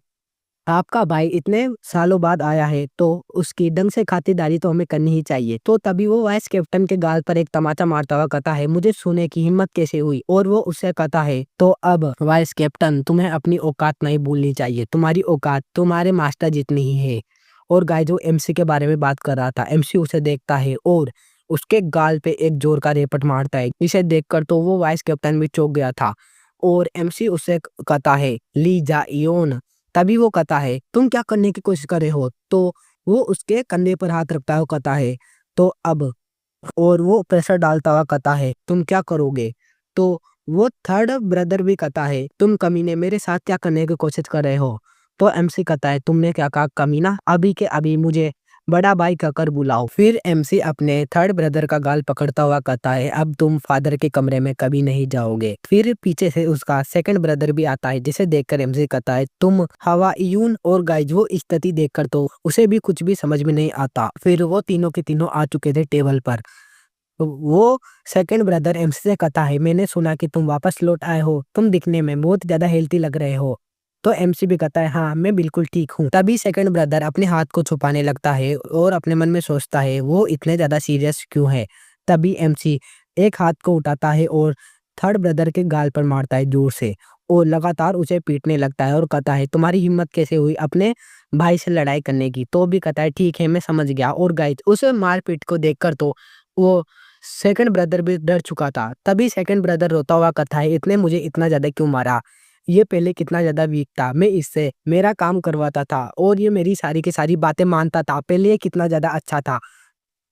आपका भाई इतने सालों बाद आया है तो उसकी ढंग से खातिरदारी तो हमें करनी ही चाहिए। तो तभी वो वाइस कैप्टन के गाल पर एक तमाचा मारता हुआ कहता है मुझे सोने की हिम्मत कैसे हुई, और वो उससे कहता है तो अब वाइस कैप्टन तुम्हें अपनी औकात नहीं भूलनी चाहिए, तुम्हारी औकात तुम्हारे मास्टर जितनी ही है। और गाय जो एमसी के बारे में बात कर रहा था, एमसी उसे देखता है और उसके गाल पे एक जोर का रेपट मारता है। इसे देखकर तो वो वाइस कैप्टन भी चौंक गया था, और एमसी उसे कहता है ली जा इयोन। तभी वो कहता है तुम क्या करने की कोशिश कर रहे हो, तो वो उसके कंधे पर हाथ रखता है, कहता है तो अब, और वो प्रेशर डालता हुआ कहता है तुम क्या करोगे। तो वो थर्ड ब्रदर भी कहता है तुम कमीने मेरे साथ क्या करने की कोशिश कर रहे हो। तो एमसी कहता है तुमने क्या कहा कमीना, अभी के अभी मुझे बड़ा भाई कहकर बुलाओ। फिर एमसी अपने थर्ड ब्रदर का गाल पकड़ता हुआ कहता है अब तुम फादर के कमरे में कभी नहीं जाओगे। फिर पीछे से उसका सेकंड ब्रदर भी आता है, जिसे देखकर एमसी कहता है तुम हवाईयून। और गाइज वो स्थिति देखकर तो उसे भी कुछ भी समझ में नहीं आता। फिर वो तीनों के तीनों आ चुके थे टेबल पर। वो सेकंड ब्रदर एमसी से कहता है मैंने सुना कि तुम वापस लौट आए हो, तुम दिखने में बहुत ज्यादा हेल्थी लग रहे हो। तो एमसी भी कहता है हाँ मैं बिल्कुल ठीक हूँ। तभी सेकंड ब्रदर अपने हाथ को छुपाने लगता है और अपने मन में सोचता है वो इतने ज्यादा सीरियस क्यों है। तभी एमसी एक हाथ को उठाता है और थर्ड ब्रदर के गाल पर मारता है जोर से, और लगातार उसे पीटने लगता है और कहता है तुम्हारी हिम्मत कैसे हुई अपने भाई से लड़ाई करने की। तो भी कहता है ठीक है मैं समझ गया। और गाइस उस मारपीट को देखकर तो वो सेकंड ब्रदर भी डर चुका था। तभी सेकंड ब्रदर रोता हुआ कहता है इतने मुझे इतना ज्यादा क्यों मारा, ये पहले कितना ज्यादा वीक था, मैं इससे मेरा काम करवाता था और ये मेरी सारी की सारी बातें मानता था, पहले ये कितना ज्यादा अच्छा था।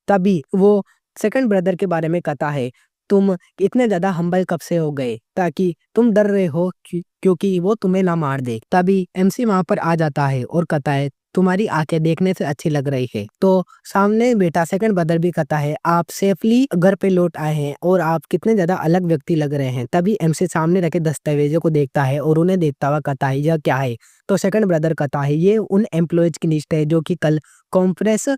तभी वो सेकंड ब्रदर के बारे में कहता है तुम इतने ज्यादा हम्बल कब से हो गए, ताकि तुम डर रहे हो क्योंकि वो तुम्हें ना मार दे। तभी एमसी वहां पर आ जाता है और कहता है तुम्हारी आंखें देखने से अच्छी लग रही है। तो सामने बेटा सेकंड ब्रदर भी कहता है आप सेफली घर पे लौट आए हैं और आप कितने ज्यादा अलग व्यक्ति लग रहे हैं। तभी एमसी सामने रखे दस्तावेजों को देखता है और उन्हें देखता हुआ कहता है यह क्या है। तो सेकंड ब्रदर कहता है ये उन एम्प्लॉयज की लिस्ट है जो कि कल कॉन्फ्रेंस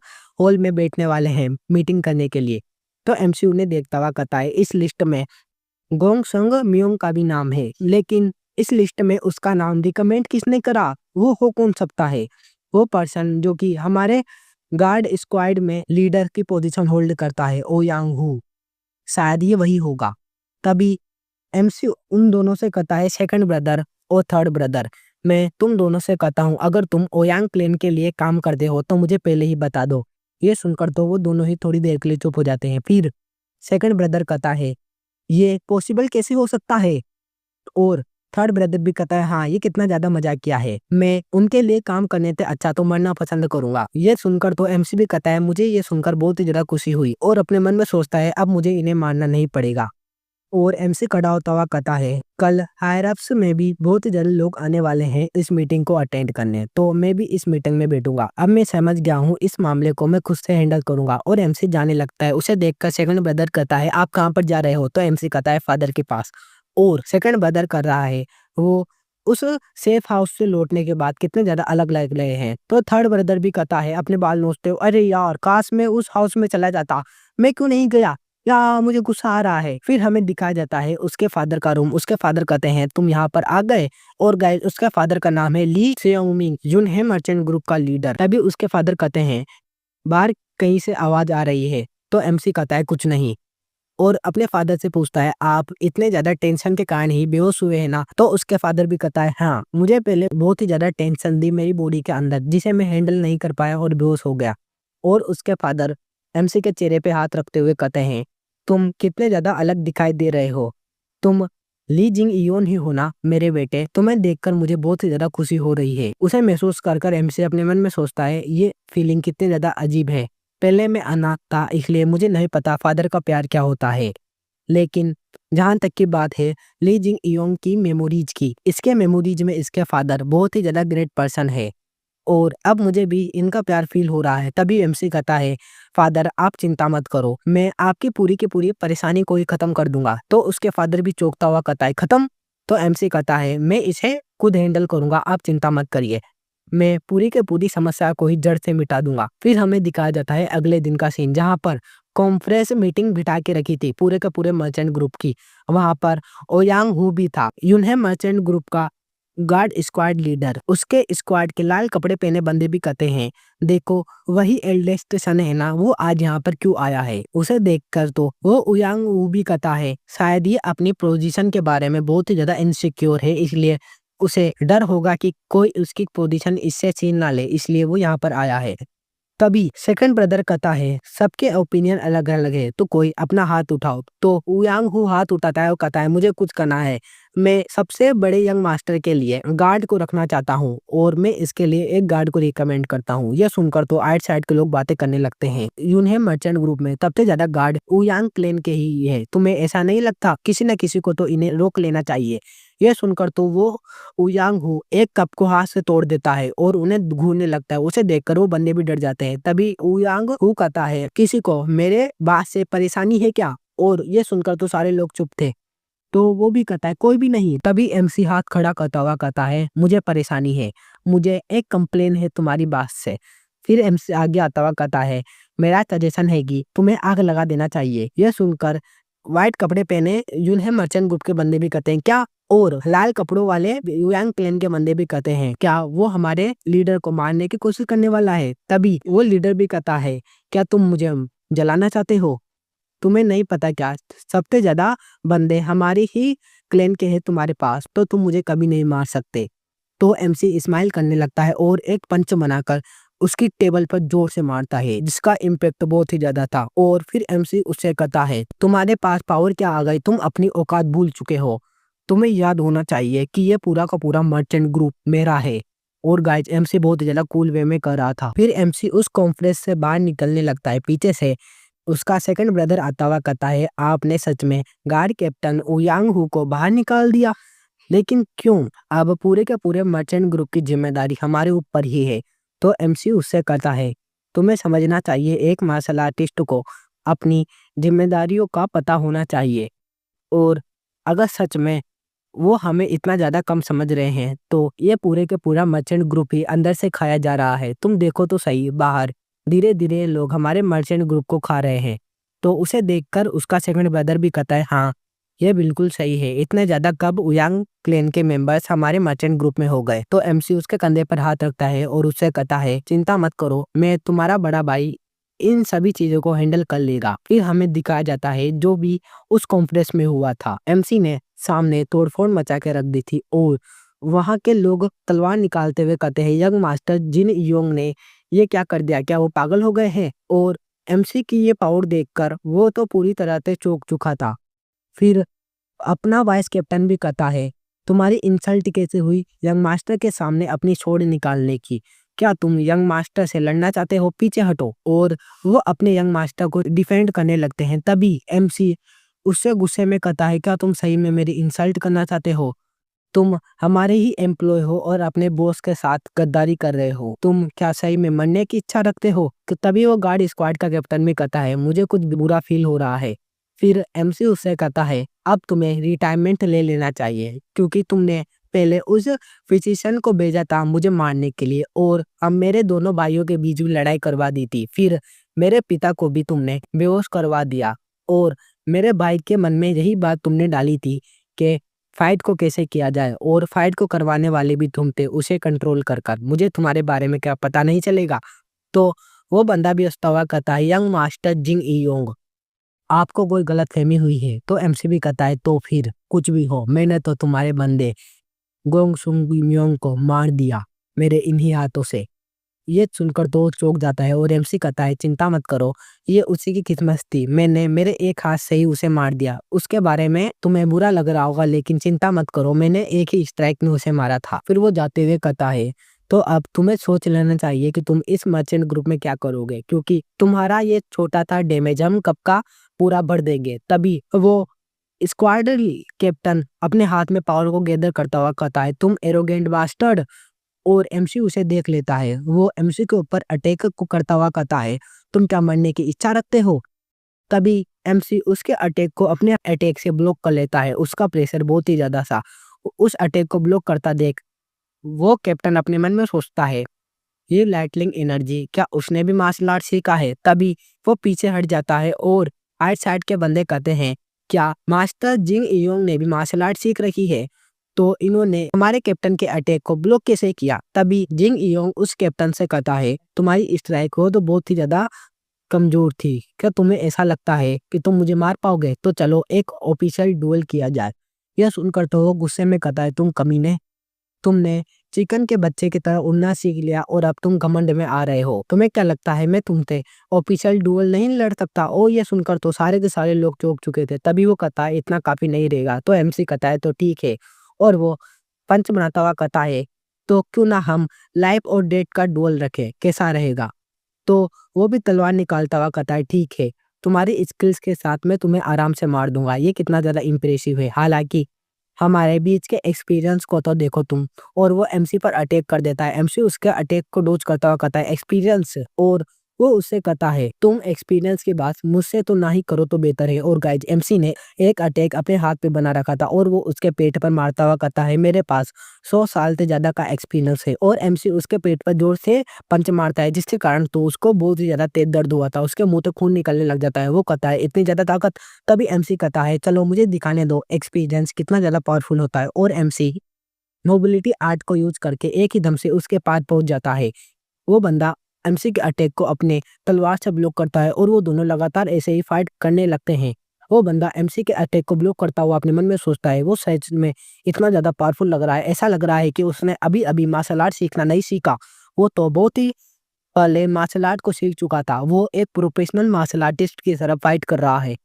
हॉल में बैठने वाले हैं मीटिंग करने के लिए। तो एमसीयू ने देखता हुआ कहता है इस लिस्ट में गोंग संग म्योंग का भी नाम है, लेकिन इस लिस्ट में उसका नाम रिकमेंड किसने करा, वो हो कौन सकता है। वो पर्सन जो कि हमारे गार्ड स्क्वाड में लीडर की पोजीशन होल्ड करता है ओ यांग हु, शायद ये वही होगा। तभी एमसी उन दोनों से कहता है सेकंड ब्रदर और थर्ड ब्रदर मैं तुम दोनों से कहता हूँ अगर तुम ओयांग क्लैन के लिए काम करते हो तो मुझे पहले ही बता दो, ये सुनकर तो वो दोनों ही थोड़ी देर के लिए चुप हो जाते हैं। फिर सेकंड ब्रदर कहता है, ये पॉसिबल कैसे हो सकता है? और थर्ड ब्रदर भी कहता है, हाँ ये कितना ज्यादा मजाक किया है, मैं उनके लिए काम करने से अच्छा तो मरना पसंद करूंगा। ये सुनकर तो एमसी भी कहता है, मुझे ये सुनकर बहुत ही ज्यादा खुशी हुई, और अपने मन में सोचता है अब मुझे इन्हें मारना नहीं पड़ेगा। और एमसी खड़ा होता हुआ कहता है, कल हायर अप्स में भी बहुत जल्द लोग आने वाले हैं इस मीटिंग को अटेंड करने, तो मैं भी इस मीटिंग में बैठूंगा। अब मैं समझ गया हूँ, इस मामले को मैं खुद से हैंडल करूंगा। और एमसी जाने लगता है। उसे देखकर सेकंड ब्रदर कहता है, आप कहाँ पर जा रहे हो? तो एमसी कहता है, फादर के पास। और सेकंड ब्रदर कर रहा है, वो उस सेफ हाउस से लौटने के बाद कितने ज्यादा अलग लग रहे हैं। तो थर्ड ब्रदर भी कहता है अपने बाल नोचते हुए, अरे यार काश मैं उस हाउस में चला जाता, मैं क्यों नहीं गया, या मुझे गुस्सा आ रहा है। फिर हमें दिखाया जाता है उसके फादर का रूम। उसके फादर कहते हैं, तुम यहाँ पर आ गए। और गाइस उसका फादर का नाम है ली सेओमिंग, यूनहे मर्चेंट ग्रुप का लीडर। तभी उसके फादर कहते हैं, बाहर कहीं से आवाज आ रही है। तो एमसी कहता है, कुछ नहीं। और अपने फादर से पूछता है, आप इतने ज्यादा टेंशन के कारण ही बेहोश हुए हैं ना? तो उसके फादर भी कहता है, हाँ मुझे पहले बहुत ही ज्यादा टेंशन दी मेरी बॉडी के अंदर, जिसे मैं हैंडल नहीं कर पाया और बेहोश हो गया। और उसके फादर एमसी के चेहरे पे हाथ रखते हुए कहते हैं, तुम कितने ज्यादा अलग दिखाई दे रहे हो, तुम ली जिंग इयोन ही हो ना मेरे बेटे? तुम्हें देखकर मुझे बहुत ही ज्यादा खुशी हो रही है। उसे महसूस कर एमसी अपने मन में सोचता है, ये फीलिंग कितनी ज्यादा अजीब है। पहले मैं अनाथ था, इसलिए मुझे नहीं पता फादर का प्यार क्या होता है। लेकिन जहाँ तक की बात है ली जिंग इयोंग की मेमोरीज की, इसके मेमोरीज में इसके फादर बहुत ही ज्यादा ग्रेट पर्सन है, और अब मुझे भी इनका प्यार फील हो रहा है। तभी एमसी कहता है, फादर आप चिंता मत करो, मैं आपकी पूरी की पूरी परेशानी को ही खत्म कर दूंगा। तो उसके फादर भी चौंकता हुआ कहता है, खत्म? तो एमसी कहता है, मैं इसे खुद हैंडल करूंगा, आप चिंता मत करिए, मैं पूरी के पूरी समस्या को ही जड़ से मिटा दूंगा। फिर हमें दिखाया जाता है अगले दिन का सीन, जहाँ पर कॉन्फ्रेंस मीटिंग बिठा के रखी थी पूरे के पूरे मर्चेंट ग्रुप की। वहां पर ओयांग हु भी था, यूनहे मर्चेंट ग्रुप का गार्ड स्क्वाड लीडर। उसके स्क्वाड के लाल कपड़े पहने बंदे भी कहते हैं, देखो वही एल्डेस्ट सन है ना, वो आज यहाँ पर क्यों आया है? उसे देखकर तो वो ओयांग हु भी कहता है, शायद ये अपनी पोजीशन के बारे में बहुत ही ज्यादा इनसिक्योर है, इसलिए उसे डर होगा कि कोई उसकी पोजीशन इससे छीन ना ले, इसलिए वो यहाँ पर आया है। तभी सेकंड ब्रदर कहता है, सबके ओपिनियन अलग अलग है, तो कोई अपना हाथ उठाओ। तो उयांग हु हाथ उठाता है और कहता है, मुझे कुछ करना है, मैं सबसे बड़े यंग मास्टर के लिए गार्ड को रखना चाहता हूँ, और मैं इसके लिए एक गार्ड को रिकमेंड करता हूँ। यह सुनकर तो आइट साइड के लोग बातें करने लगते हैं। यूनहे मर्चेंट ग्रुप में सबसे ज्यादा गार्ड उयांग क्लेन के ही है, तुम्हें ऐसा नहीं लगता? किसी न किसी को तो इन्हें रोक लेना चाहिए। यह सुनकर तो वो उयांग हु एक कप को हाथ से तोड़ देता है और उन्हें घूरने लगता है। उसे देखकर वो बंदे भी डर जाते हैं। तभी उयांग हु कहता है, किसी को मेरे बात से परेशानी है क्या? और ये सुनकर तो सारे लोग चुप थे। तो वो भी कहता है, कोई भी नहीं। तभी एमसी हाथ खड़ा करता हुआ कहता है, मुझे परेशानी है, मुझे एक कंप्लेन है तुम्हारी बात से। फिर एमसी आगे आता हुआ कहता है, मेरा सजेशन है कि तुम्हें आग लगा देना चाहिए। यह सुनकर व्हाइट कपड़े पहने यूनहे मर्चेंट ग्रुप के बंदे भी कहते हैं, क्या? और लाल कपड़ों वाले युयांग क्लैन के बंदे भी कहते हैं, क्या वो हमारे लीडर को मारने की कोशिश करने वाला है? तभी वो लीडर भी कहता है, क्या तुम मुझे जलाना चाहते हो? तुम्हें नहीं पता क्या, सबसे ज्यादा बंदे हमारे ही क्लैन के हैं तुम्हारे पास, तो तुम मुझे कभी नहीं मार सकते। तो एमसी स्माइल करने लगता है और एक पंच बनाकर उसकी टेबल पर जोर से मारता है, जिसका इम्पैक्ट बहुत ही ज्यादा था। और फिर एमसी उससे कहता है, तुम्हारे पास पावर क्या आ गई, तुम अपनी औकात भूल चुके हो, तुम्हें याद होना चाहिए कि ये पूरा का पूरा मर्चेंट ग्रुप मेरा है। और गाइस एमसी बहुत ज्यादा कूल वे में कर रहा था। फिर एमसी उस कॉन्फ्रेंस से बाहर निकलने लगता है। पीछे से उसका सेकंड ब्रदर आता हुआ कहता है, आपने सच में गार्ड कैप्टन उयांग हु को बाहर निकाल दिया, लेकिन क्यों? अब पूरे के पूरे मर्चेंट ग्रुप की जिम्मेदारी हमारे ऊपर ही है। तो एमसी उससे कहता है, तुम्हें समझना चाहिए, एक मार्शल आर्टिस्ट को अपनी जिम्मेदारियों का पता होना चाहिए, और अगर सच में वो हमें इतना ज्यादा कम समझ रहे हैं, तो ये पूरे के पूरा मर्चेंट ग्रुप ही अंदर से खाया जा रहा है। तुम देखो तो सही, बाहर धीरे धीरे लोग हमारे मर्चेंट ग्रुप को खा रहे हैं। तो उसे देखकर उसका सेकंड ब्रदर भी कहता है, हाँ ये बिल्कुल सही है, इतने ज्यादा कब उयांग क्लैन के मेंबर्स हमारे मर्चेंट ग्रुप में हो गए? तो एमसी उसके कंधे पर हाथ रखता है और उससे कहता है, चिंता मत करो, मैं तुम्हारा बड़ा भाई इन सभी चीजों को हैंडल कर लेगा। फिर हमें दिखाया जाता है जो भी उस कॉन्फ्रेंस में हुआ था। एमसी ने सामने तोड़फोड़ मचा के रख दी थी, और वहां के लोग तलवार निकालते हुए कहते हैं, यंग मास्टर जिन योंग ने ये क्या कर दिया? क्या वो पागल हो गए हैं? और एमसी की ये पावर देखकर वो तो पूरी तरह से चौंक चुका था। फिर अपना वाइस कैप्टन भी कहता है, तुम्हारी इंसल्ट कैसे हुई यंग मास्टर के सामने अपनी छोड़ निकालने की? क्या तुम यंग मास्टर से लड़ना चाहते हो? पीछे हटो। और वो अपने यंग मास्टर को डिफेंड करने लगते हैं। तभी एमसी उससे गुस्से में कहता है, क्या तुम सही में मेरी इंसल्ट करना चाहते हो? तुम हमारे ही एम्प्लॉय हो और अपने बॉस के साथ गद्दारी कर रहे हो। तुम क्या सही में मरने की इच्छा रखते हो? तभी वो गार्ड स्क्वाड का कैप्टन भी कहता है, मुझे कुछ बुरा फील हो रहा है। फिर एमसी उससे कहता है, अब तुम्हें रिटायरमेंट ले लेना चाहिए क्योंकि तुमने पहले उस फिजिशियन को भेजा था मुझे मारने के लिए और अब मेरे दोनों भाइयों के बीच भी लड़ाई करवा दी थी। फिर मेरे पिता को भी तुमने बेहोश करवा दिया और मेरे भाई के मन में यही बात तुमने डाली थी कि फाइट को कैसे किया जाए और फाइट को करवाने वाले भी तुम थे उसे कंट्रोल कर कर। मुझे तुम्हारे बारे में क्या पता नहीं चलेगा? तो वो बंदा भी हंसता हुआ कहता है, यंग मास्टर जिंग इयोंग, आपको कोई गलतफहमी हुई है। तो एमसीबी कहता है, तो फिर कुछ भी हो, मैंने तो तुम्हारे बंदे गोंग सुंग म्योंग को मार दिया मेरे इन्हीं हाथों से। ये सुनकर तो वो चौंक जाता है और एमसी कहता है, चिंता मत करो, ये उसी की किस्मत थी, मैंने मेरे एक हाथ से ही उसे मार दिया। उसके बारे में तुम्हें बुरा लग रहा होगा लेकिन चिंता मत करो, मैंने एक ही स्ट्राइक में उसे मारा था। फिर वो जाते हुए कहता है, तो अब तुम्हें सोच लेना चाहिए कि तुम इस मर्चेंट ग्रुप में क्या करोगे क्योंकि तुम्हारा ये छोटा था डैमेज हम कब का पूरा भर देंगे। तभी वो स्क्वाड कैप्टन अपने हाथ में पावर को गैदर करता हुआ कहता है, तुम एरोगेंट बास्टर्ड। और एमसी उसे देख लेता है। वो एमसी के ऊपर अटैक को करता हुआ कहता है, तुम क्या मरने की इच्छा रखते हो? तभी एमसी उसके अटैक को अपने अटैक से ब्लॉक कर लेता है। उसका प्रेशर बहुत ही ज्यादा सा उस अटैक को ब्लॉक करता देख वो कैप्टन अपने मन में सोचता है, ये लाइटनिंग एनर्जी, क्या उसने भी मार्शल आर्ट सीखा है? तभी वो पीछे हट जाता है और आइट साइड के बंदे कहते हैं, क्या मास्टर जिंग इयोंग ने भी मार्शल आर्ट सीख रखी है? तो इन्होंने हमारे कैप्टन के अटैक को ब्लॉक कैसे किया? तभी जिंग इयोंग उस कैप्टन से कहता है, तुम्हारी स्ट्राइक हो तो बहुत ही ज्यादा कमजोर थी, क्या तुम्हें ऐसा लगता है कि तुम मुझे मार पाओगे? तो चलो एक ऑफिशियल डुएल किया जाए। यह सुनकर तो वो गुस्से में कहता है, तुम कमीने, तुमने चिकन के बच्चे की तरह उड़ना सीख लिया और अब तुम घमंड में आ रहे हो। तुम्हें क्या लगता है मैं तुमसे ऑफिशियल डुएल नहीं लड़ सकता? और ये सुनकर तो सारे के सारे लोग चौंक चुके थे। तभी वो कहता है, इतना काफी नहीं रहेगा। तो एमसी कहता है, तो ठीक है। और वो पंच बनाता हुआ कहता है, तो क्यों ना हम लाइफ और डेथ का डुएल रखें, कैसा रहेगा? तो वो भी तलवार निकालता हुआ कहता है, ठीक है, तुम्हारी स्किल्स के साथ मैं तुम्हें आराम से मार दूंगा। ये कितना ज्यादा इंप्रेसिव है। हालांकि हमारे बीच के एक्सपीरियंस को तो देखो तुम। और वो एमसी पर अटैक कर देता है। एमसी उसके अटैक को डोज करता हुआ कहता है, एक्सपीरियंस। और वो उससे कहता है, तुम एक्सपीरियंस की बात मुझसे तो ना ही करो तो बेहतर है। और गाइज एमसी ने एक अटैक अपने हाथ पे बना रखा था और वो उसके पेट पर मारता हुआ कहता है, मेरे पास 100 साल से ज्यादा का एक्सपीरियंस है। और एमसी उसके पेट पर जोर से पंच मारता है जिसके कारण तो उसको बहुत ही ज्यादा तेज दर्द हुआ था। उसके मुंह से खून निकलने लग जाता है। वो कहता है, इतनी ज्यादा ताकत? तभी एमसी कहता है, चलो मुझे दिखाने दो एक्सपीरियंस कितना ज्यादा पावरफुल होता है। और एमसी नोबिलिटी आर्ट को यूज करके एक ही दम से उसके पास पहुंच जाता है। वो बंदा एमसी के अटैक को अपने तलवार से ब्लॉक करता है और वो दोनों लगातार ऐसे ही फाइट करने लगते हैं। वो बंदा एमसी के अटैक को ब्लॉक करता हुआ अपने मन में सोचता है, वो सच में इतना ज्यादा पावरफुल लग रहा है। ऐसा लग रहा है कि उसने अभी अभी मार्शल आर्ट सीखना नहीं सीखा, वो तो बहुत ही पहले मार्शल आर्ट को सीख चुका था। वो एक प्रोफेशनल मार्शल आर्टिस्ट की तरह फाइट कर रहा है।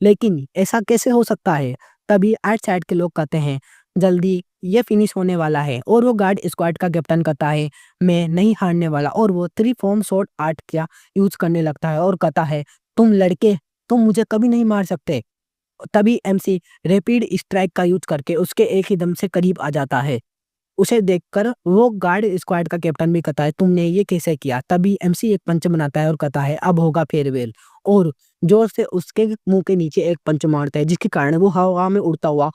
लेकिन ऐसा कैसे हो सकता है? तभी आइट साइड के लोग कहते हैं, जल्दी ये फिनिश होने वाला है। और वो गार्ड स्क्वाड का कैप्टन कहता है, मैं नहीं हारने वाला। और वो थ्री फॉर्म शॉट आर्ट का यूज करने लगता है और कहता है, तुम लड़के, तुम मुझे कभी नहीं मार सकते। तभी एमसी रैपिड स्ट्राइक का यूज करके उसके एक ही दम से करीब आ जाता है। उसे देखकर वो गार्ड स्क्वाड का कैप्टन भी कहता है, तुमने ये कैसे किया? तभी एमसी एक पंच बनाता है और कहता है, अब होगा फेयरवेल। और जोर से उसके मुंह के नीचे एक पंच मारता है जिसके कारण वो हवा में उड़ता हुआ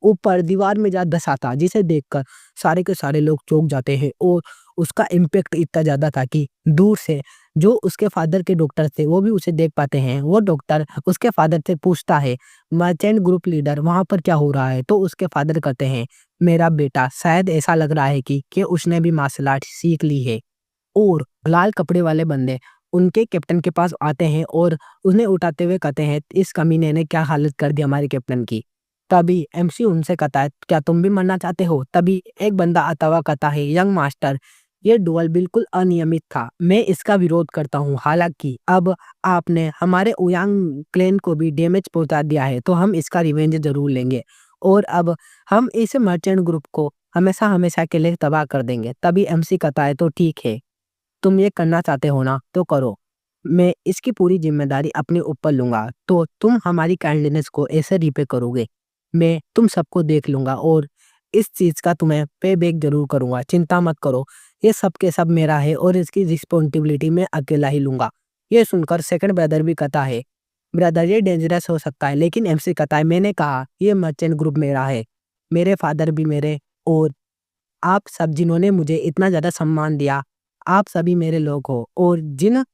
ऊपर दीवार में जा धंसाता, जिसे देखकर सारे के सारे लोग चौंक जाते हैं। और उसका इम्पैक्ट इतना ज्यादा था कि दूर से जो उसके फादर के डॉक्टर थे वो भी उसे देख पाते हैं। वो डॉक्टर उसके फादर से पूछता है, मर्चेंट ग्रुप लीडर वहां पर क्या हो रहा है? तो उसके फादर कहते हैं, मेरा बेटा शायद ऐसा लग रहा है कि उसने भी मार्शल आर्ट सीख ली है। और लाल कपड़े वाले बंदे उनके कैप्टन के पास आते हैं और उन्हें उठाते हुए कहते हैं, इस कमीने ने क्या हालत कर दी हमारे कैप्टन की। तभी एमसी उनसे कहता है, क्या तुम भी मरना चाहते हो? तभी एक बंदा आता हुआ कहता है, यंग मास्टर ये डुअल बिल्कुल अनियमित था। मैं इसका विरोध करता हूँ। हालाँकि अब आपने हमारे ओयांग क्लैन को भी डैमेज पहुँचा दिया है, तो हम इसका रिवेंज ज़रूर लेंगे और अब हम इस मर्चेंट ग्रुप को हमेशा-हमेशा के लिए तबाह कर देंगे। तभी एमसी कहता है, तो ठीक है, तुम ये करना चाहते हो ना, तो करो। मैं इसकी पूरी ज़िम्मेदारी अपने ऊपर लूँगा, तो तुम हमारी काइंडनेस को ऐसे रीपे करोगे। मैं तुम सबको देख लूँगा और इस चीज़ का तुम्हें पे बैक ज़रूर करूँगा, चिंता मत करो। ये सब के सब मेरा है और इसकी रिस्पॉन्सिबिलिटी मैं अकेला ही लूँगा। ये सुनकर सेकंड ब्रदर भी कहता है, ब्रदर ये डेंजरस हो सकता है, लेकिन एमसी कहता है, मैंने कहा ये मर्चेंट ग्रुप मेरा है। मेरे फादर भी मेरे और आप सब जिन्होंने मुझे इतना ज़्यादा सम्मान दिया, आप सभी मेरे लोग हो और जिन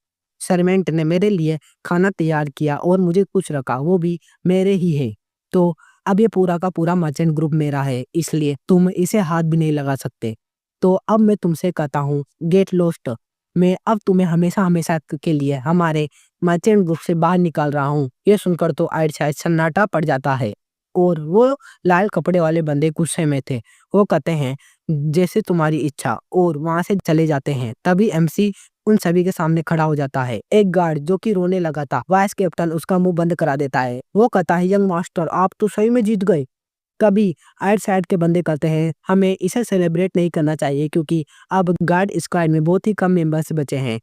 सर्वेंट ने मेरे लिए खाना तैयार किया और मुझे खुश रखा, वो भी मेरे ही है। तो अब ये पूरा का पूरा मर्चेंट ग्रुप मेरा है, इसलिए तुम इसे हाथ भी नहीं लगा सकते। तो अब मैं तुमसे कहता हूँ, गेट लॉस्ट। मैं अब तुम्हें हमेशा-हमेशा के लिए हमारे मर्चेंट ग्रुप से बाहर निकाल रहा हूँ। ये सुनकर तो आइड-साइड सन्नाटा पड़ जाता है और वो लाल कपड़े वाले बंदे गुस्से में थे। वो कहते हैं, जैसे तुम्हारी इच्छा, और वहाँ से चले जाते हैं। तभी एमसी उन सभी के सामने खड़ा हो जाता है। एक गार्ड जो कि रोने लगा था, वाइस कैप्टन उसका मुंह बंद करा देता है। वो कहता है, यंग मास्टर आप तो सही में जीत गए। तभी आइड साइड के बंदे कहते हैं, हमें इसे सेलिब्रेट नहीं करना चाहिए क्योंकि अब गार्ड स्क्वाड में बहुत ही कम मेंबर्स बचे हैं।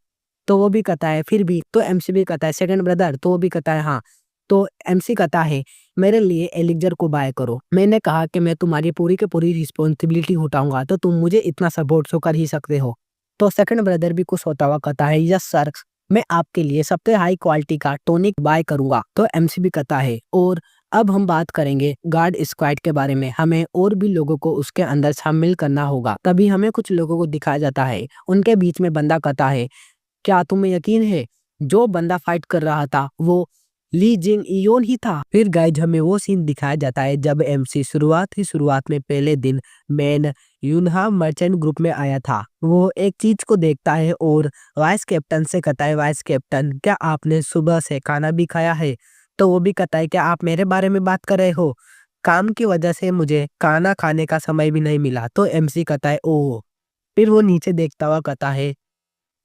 तो वो भी कहता है, फिर भी। तो एमसी भी कहता है, सेकंड ब्रदर। तो वो भी कहता है, हाँ। तो एमसी कहता है, मेरे लिए एलिक्जर को बाय करो। मैंने कहा कि मैं तुम्हारी पूरी की पूरी रिस्पॉन्सिबिलिटी उठाऊंगा, तो तुम मुझे इतना सपोर्ट तो कर ही सकते हो। तो सेकंड ब्रदर भी खुश होता हुआ कहता है, यस सर, मैं आपके लिए सबसे हाई क्वालिटी का टॉनिक बाय करूंगा। तो एमसी भी कहता है, और अब हम बात करेंगे गार्ड स्क्वाड के बारे में। हमें और भी लोगों को उसके अंदर शामिल करना होगा। तभी हमें कुछ लोगों को दिखाया जाता है। उनके बीच में बंदा कहता है, क्या तुम्हें यकीन है जो बंदा फाइट कर रहा था वो ली जिंग इयोन ही था। फिर गाइज हमें वो सीन दिखाया जाता है जब एमसी शुरुआत में पहले दिन मेन यूनहा मर्चेंट ग्रुप में आया था। वो एक चीज को देखता है और वाइस कैप्टन से कहता है, वाइस कैप्टन क्या आपने सुबह से खाना भी खाया है? तो वो भी कहता है, क्या आप मेरे बारे में बात कर रहे हो? काम की वजह से मुझे खाना खाने का समय भी नहीं मिला। तो एमसी कहता है, ओह। फिर वो नीचे देखता हुआ कहता है,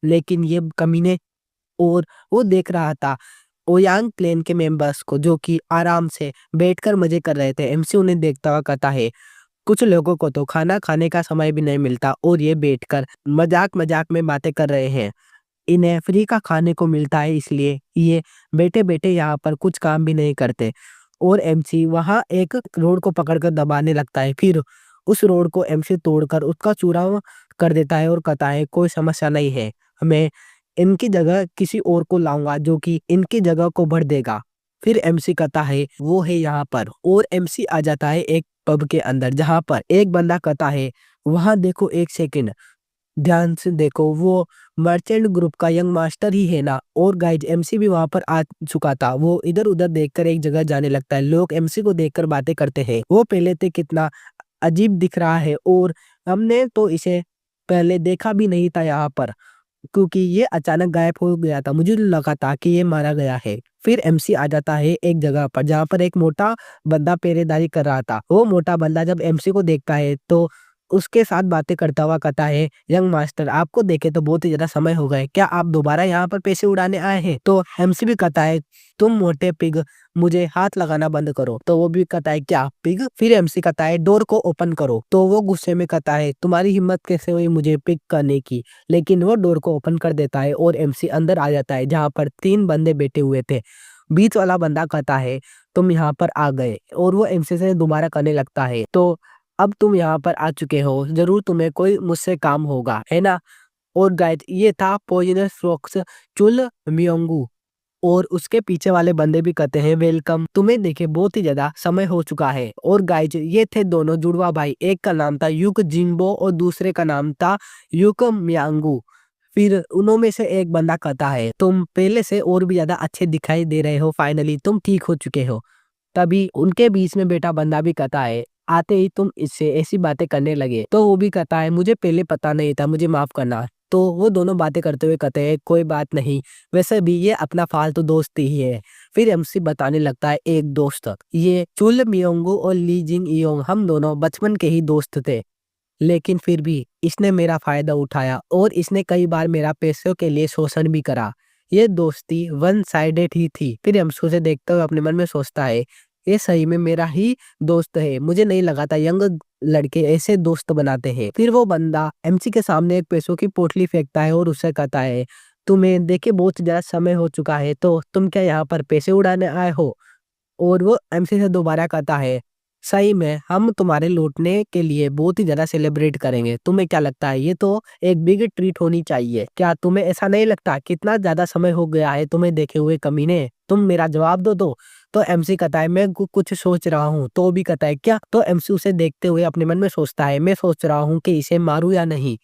लेकिन ये कमीने। और वो देख रहा था ओयांग क्लैन के मेंबर्स को जो कि आराम से बैठकर मजे कर रहे थे। एमसी उन्हें देखता हुआ कहता है, कुछ लोगों को तो खाना खाने का समय भी नहीं मिलता और ये बैठकर मजाक में बातें कर रहे हैं। इन्हें फ्री का खाने को मिलता है, इसलिए ये बैठे बैठे यहाँ पर कुछ काम भी नहीं करते। और एमसी वहाँ एक रोड को पकड़कर दबाने लगता है। फिर उस रोड को एमसी तोड़कर उसका चूरा कर देता है और कहता है, कोई समस्या नहीं है, मैं इनकी जगह किसी और को लाऊंगा जो कि इनकी जगह को भर देगा। फिर एमसी कहता है, वो है यहाँ पर। और एमसी आ जाता है एक पब के अंदर जहाँ पर एक बंदा कहता है, वहां देखो, एक सेकंड ध्यान से देखो, वो मर्चेंट ग्रुप का यंग मास्टर ही है ना? और गाइज एमसी भी वहां पर आ चुका था। वो इधर उधर देखकर एक जगह जाने लगता है। लोग एमसी को देखकर बातें करते हैं। वो पहले से कितना अजीब दिख रहा है और हमने तो इसे पहले देखा भी नहीं था यहाँ पर, क्योंकि ये अचानक गायब हो गया था। मुझे लगा था कि ये मारा गया है। फिर एमसी आ जाता है एक जगह पर जहाँ पर एक मोटा बंदा पहरेदारी कर रहा था। वो मोटा बंदा जब एमसी को देखता है तो उसके साथ बातें करता हुआ कहता है, यंग मास्टर आपको देखे तो बहुत ही ज्यादा समय हो गए, क्या आप दोबारा यहाँ पर पैसे उड़ाने आए हैं? तो एमसी भी कहता है, तुम मोटे पिग मुझे हाथ लगाना बंद करो। तो वो भी कहता है, क्या पिग? फिर एमसी कहता है, डोर को ओपन करो। तो वो गुस्से में कहता है, तुम्हारी हिम्मत कैसे हुई मुझे पिक करने की? लेकिन वो डोर को ओपन कर देता है और एमसी अंदर आ जाता है जहाँ पर 3 बंदे बैठे हुए थे। बीच वाला बंदा कहता है, तुम यहाँ पर आ गए, और वो एमसी से दोबारा करने लगता है, तो अब तुम यहाँ पर आ चुके हो, जरूर तुम्हें कोई मुझसे काम होगा, है ना? और गाइस ये था पॉइजनस फ्रॉक्स चुल मियोंगू। और उसके पीछे वाले बंदे भी कहते हैं, वेलकम, तुम्हें देखे बहुत ही ज्यादा समय हो चुका है। और गाइज ये थे दोनों जुड़वा भाई, एक का नाम था युक जिंगबो और दूसरे का नाम था युक मियांगू। फिर उन्हों में से एक बंदा कहता है, तुम पहले से और भी ज्यादा अच्छे दिखाई दे रहे हो, फाइनली तुम ठीक हो चुके हो। तभी उनके बीच में बेटा बंदा भी कहता है, आते ही तुम इससे ऐसी बातें करने लगे। तो वो भी कहता है, मुझे पहले पता नहीं था, मुझे माफ करना। तो वो दोनों बातें करते हुए कहते हैं, कोई बात नहीं, वैसे भी ये अपना फालतू दोस्त ही है। फिर एमसी बताने लगता है, एक दोस्त, ये चुल मियोंगू और ली जिंग इयोंग हम दोनों बचपन के ही दोस्त थे। लेकिन फिर भी इसने मेरा फ़ायदा उठाया और इसने कई बार मेरा पैसों के लिए शोषण भी करा। ये दोस्ती वन साइडेड ही थी। फिर एमसी उसे देखते हुए अपने मन में सोचता है, ये सही में मेरा ही दोस्त है। मुझे नहीं लगा था यंग लड़के ऐसे दोस्त बनाते हैं। फिर वो बंदा एमसी के सामने एक पैसों की पोटली फेंकता है और उससे कहता है, तुम्हें देखे बहुत ज़्यादा समय हो चुका है, तो तुम क्या यहाँ पर पैसे उड़ाने आए हो? और वो एमसी से दोबारा कहता है, सही में हम तुम्हारे लौटने के लिए बहुत ही ज़्यादा सेलिब्रेट करेंगे। तुम्हें क्या लगता है ये तो एक बिग ट्रीट होनी चाहिए। क्या तुम्हें ऐसा नहीं लगता कितना ज़्यादा समय हो गया है तुम्हें देखे हुए कमीने? तुम मेरा जवाब दो दो। तो एमसी कहता है मैं कुछ सोच रहा हूँ। तो भी कहता है क्या? तो एमसी उसे देखते हुए अपने मन में सोचता है, मैं सोच रहा हूँ कि इसे मारूँ या नहीं।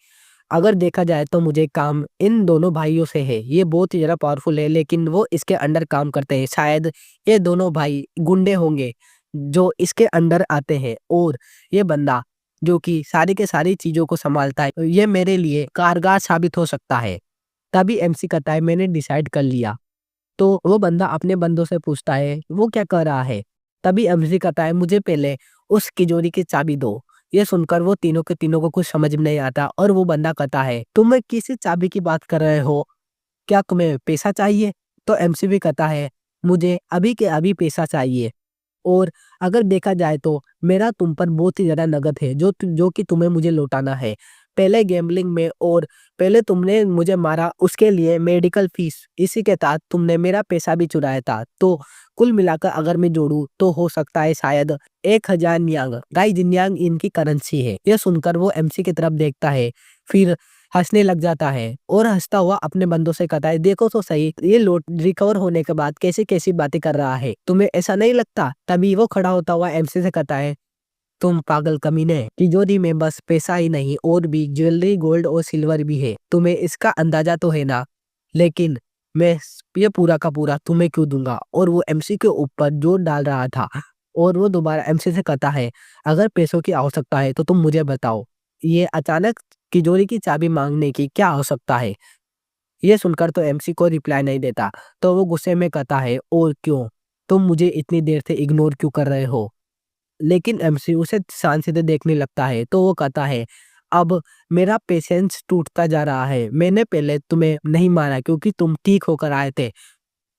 अगर देखा जाए तो मुझे काम इन दोनों भाइयों से है। ये बहुत ही ज़्यादा पावरफुल है लेकिन वो इसके अंडर काम करते हैं। शायद ये दोनों भाई गुंडे होंगे जो इसके अंडर आते हैं और ये बंदा जो कि सारी के सारी चीज़ों को संभालता है, ये मेरे लिए कारगर साबित हो सकता है। तभी एमसी कहता है मैंने डिसाइड कर लिया। तो वो बंदा अपने बंदों से पूछता है वो क्या कर रहा है? तभी एमसी कहता है मुझे पहले उस तिजोरी की चाबी दो। ये सुनकर वो तीनों के तीनों को कुछ समझ में नहीं आता और वो बंदा कहता है तुम किस चाबी की बात कर रहे हो? क्या तुम्हें पैसा चाहिए? तो एमसी भी कहता है मुझे अभी के अभी पैसा चाहिए और अगर देखा जाए तो मेरा तुम पर बहुत ही ज़्यादा नगद है जो कि तुम्हें मुझे लौटाना है। पहले गैम्बलिंग में और पहले तुमने मुझे मारा उसके लिए मेडिकल फीस, इसी के साथ तुमने मेरा पैसा भी चुराया था। तो कुल मिलाकर अगर मैं जोड़ूँ तो हो सकता है शायद 1000 न्यांग। गाइस न्यांग इनकी करेंसी है। ये सुनकर वो एमसी की तरफ देखता है, फिर हँसने लग जाता है और हँसता हुआ अपने बंदों से कहता है देखो तो सही ये लौट रिकवर होने के बाद कैसी-कैसी बातें कर रहा है। तुम्हें ऐसा नहीं लगता? तभी वो खड़ा होता हुआ एमसी से कहता है तुम पागल कमीने, तिजोरी में बस पैसा ही नहीं और भी ज्वेलरी गोल्ड और सिल्वर भी है। तुम्हें इसका अंदाजा तो है ना? लेकिन मैं ये पूरा का पूरा तुम्हें क्यों दूंगा? और वो एमसी के ऊपर जोर डाल रहा था और वो दोबारा एमसी से कहता है अगर पैसों की आवश्यकता है तो तुम मुझे बताओ। ये अचानक तिजोरी की चाबी मांगने की क्या आवश्यकता है? ये सुनकर तो एमसी को रिप्लाई नहीं देता। तो वो गुस्से में कहता है और क्यों? तुम मुझे इतनी देर से इग्नोर क्यों कर रहे हो? लेकिन एमसी उसे शांति से देखने लगता है। तो वो कहता है अब मेरा पेशेंस टूटता जा रहा है। मैंने पहले तुम्हें नहीं माना क्योंकि तुम ठीक होकर आए थे,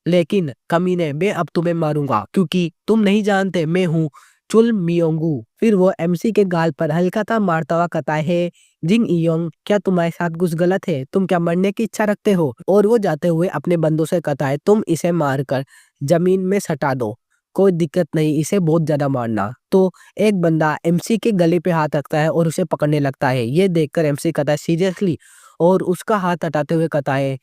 लेकिन कमीने मैं अब तुम्हें मारूंगा क्योंकि तुम नहीं जानते मैं हूँ चुल मियोंगू। फिर वो एमसी के गाल पर हल्का सा मारता हुआ कहता है जिंग इयोंग, क्या तुम्हारे साथ कुछ गलत है? तुम क्या मरने की इच्छा रखते हो? और वो जाते हुए अपने बंदों से कहता है तुम इसे मारकर जमीन में सटा दो, कोई दिक्कत नहीं, इसे बहुत ज्यादा मारना। तो एक बंदा एमसी के गले पे हाथ रखता है और उसे पकड़ने लगता है। ये देखकर एमसी कहता है सीरियसली, और उसका हाथ हटाते हुए कहता है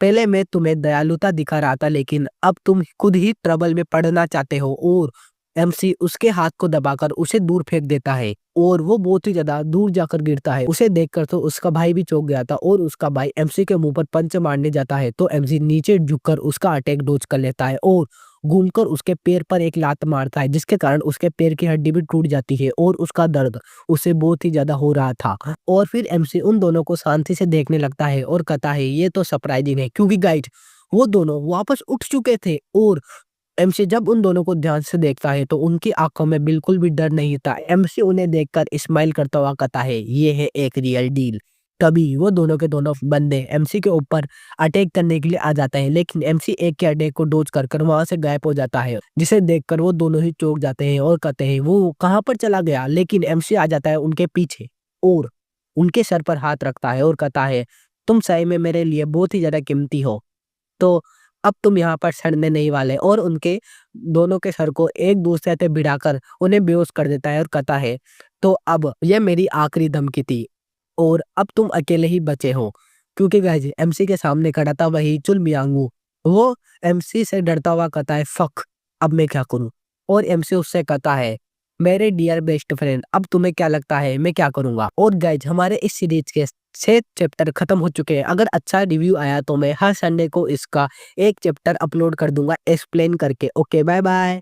पहले मैं तुम्हें दयालुता दिखा रहा था लेकिन अब तुम खुद ही ट्रबल में पड़ना चाहते हो। और एमसी उसके हाथ को दबाकर उसे दूर फेंक देता है और वो बहुत ही ज्यादा दूर जाकर गिरता है। उसे देखकर तो उसका भाई भी चौंक गया था और उसका भाई एमसी के मुंह पर पंच मारने जाता है। तो एमसी नीचे झुककर उसका अटैक डोज कर लेता है और घूमकर उसके पैर पर एक लात मारता है जिसके कारण उसके पैर की हड्डी भी टूट जाती है और उसका दर्द उसे बहुत ही ज्यादा हो रहा था। और फिर एमसी उन दोनों को शांति से देखने लगता है और कहता है ये तो सरप्राइजिंग है क्योंकि गाइड वो दोनों वापस उठ चुके थे। और एमसी जब उन दोनों को ध्यान से देखता है तो उनकी आंखों में बिल्कुल भी डर नहीं था। एमसी उन्हें देखकर स्माइल करता हुआ कहता है ये है एक रियल डील। तभी वो दोनों के दोनों बंदे एमसी के ऊपर अटैक करने के लिए आ जाते हैं, लेकिन एमसी एक के अटैक को डोज कर वहां से गायब हो जाता है, जिसे देखकर वो दोनों ही चौंक जाते हैं और कहते हैं वो कहाँ पर चला गया। लेकिन एमसी आ जाता है उनके पीछे और उनके सर पर हाथ रखता है और कहता है तुम सही में मेरे लिए बहुत ही ज्यादा कीमती हो, तो अब तुम यहाँ पर सड़ने नहीं वाले। और उनके दोनों के सर को एक दूसरे से भिड़ाकर उन्हें बेहोश कर देता है और कहता है तो अब यह मेरी आखिरी धमकी थी और अब तुम अकेले ही बचे हो। क्योंकि गाइस एमसी के सामने खड़ा था वही चुल मियांगू। वो एमसी से डरता हुआ कहता है फक, अब मैं क्या करूं? और एमसी उससे कहता है मेरे डियर बेस्ट फ्रेंड अब तुम्हें क्या लगता है मैं क्या करूंगा? और गाइज हमारे इस सीरीज के 6 चैप्टर खत्म हो चुके हैं। अगर अच्छा रिव्यू आया तो मैं हर संडे को इसका एक चैप्टर अपलोड कर दूंगा एक्सप्लेन करके। Okay bye bye.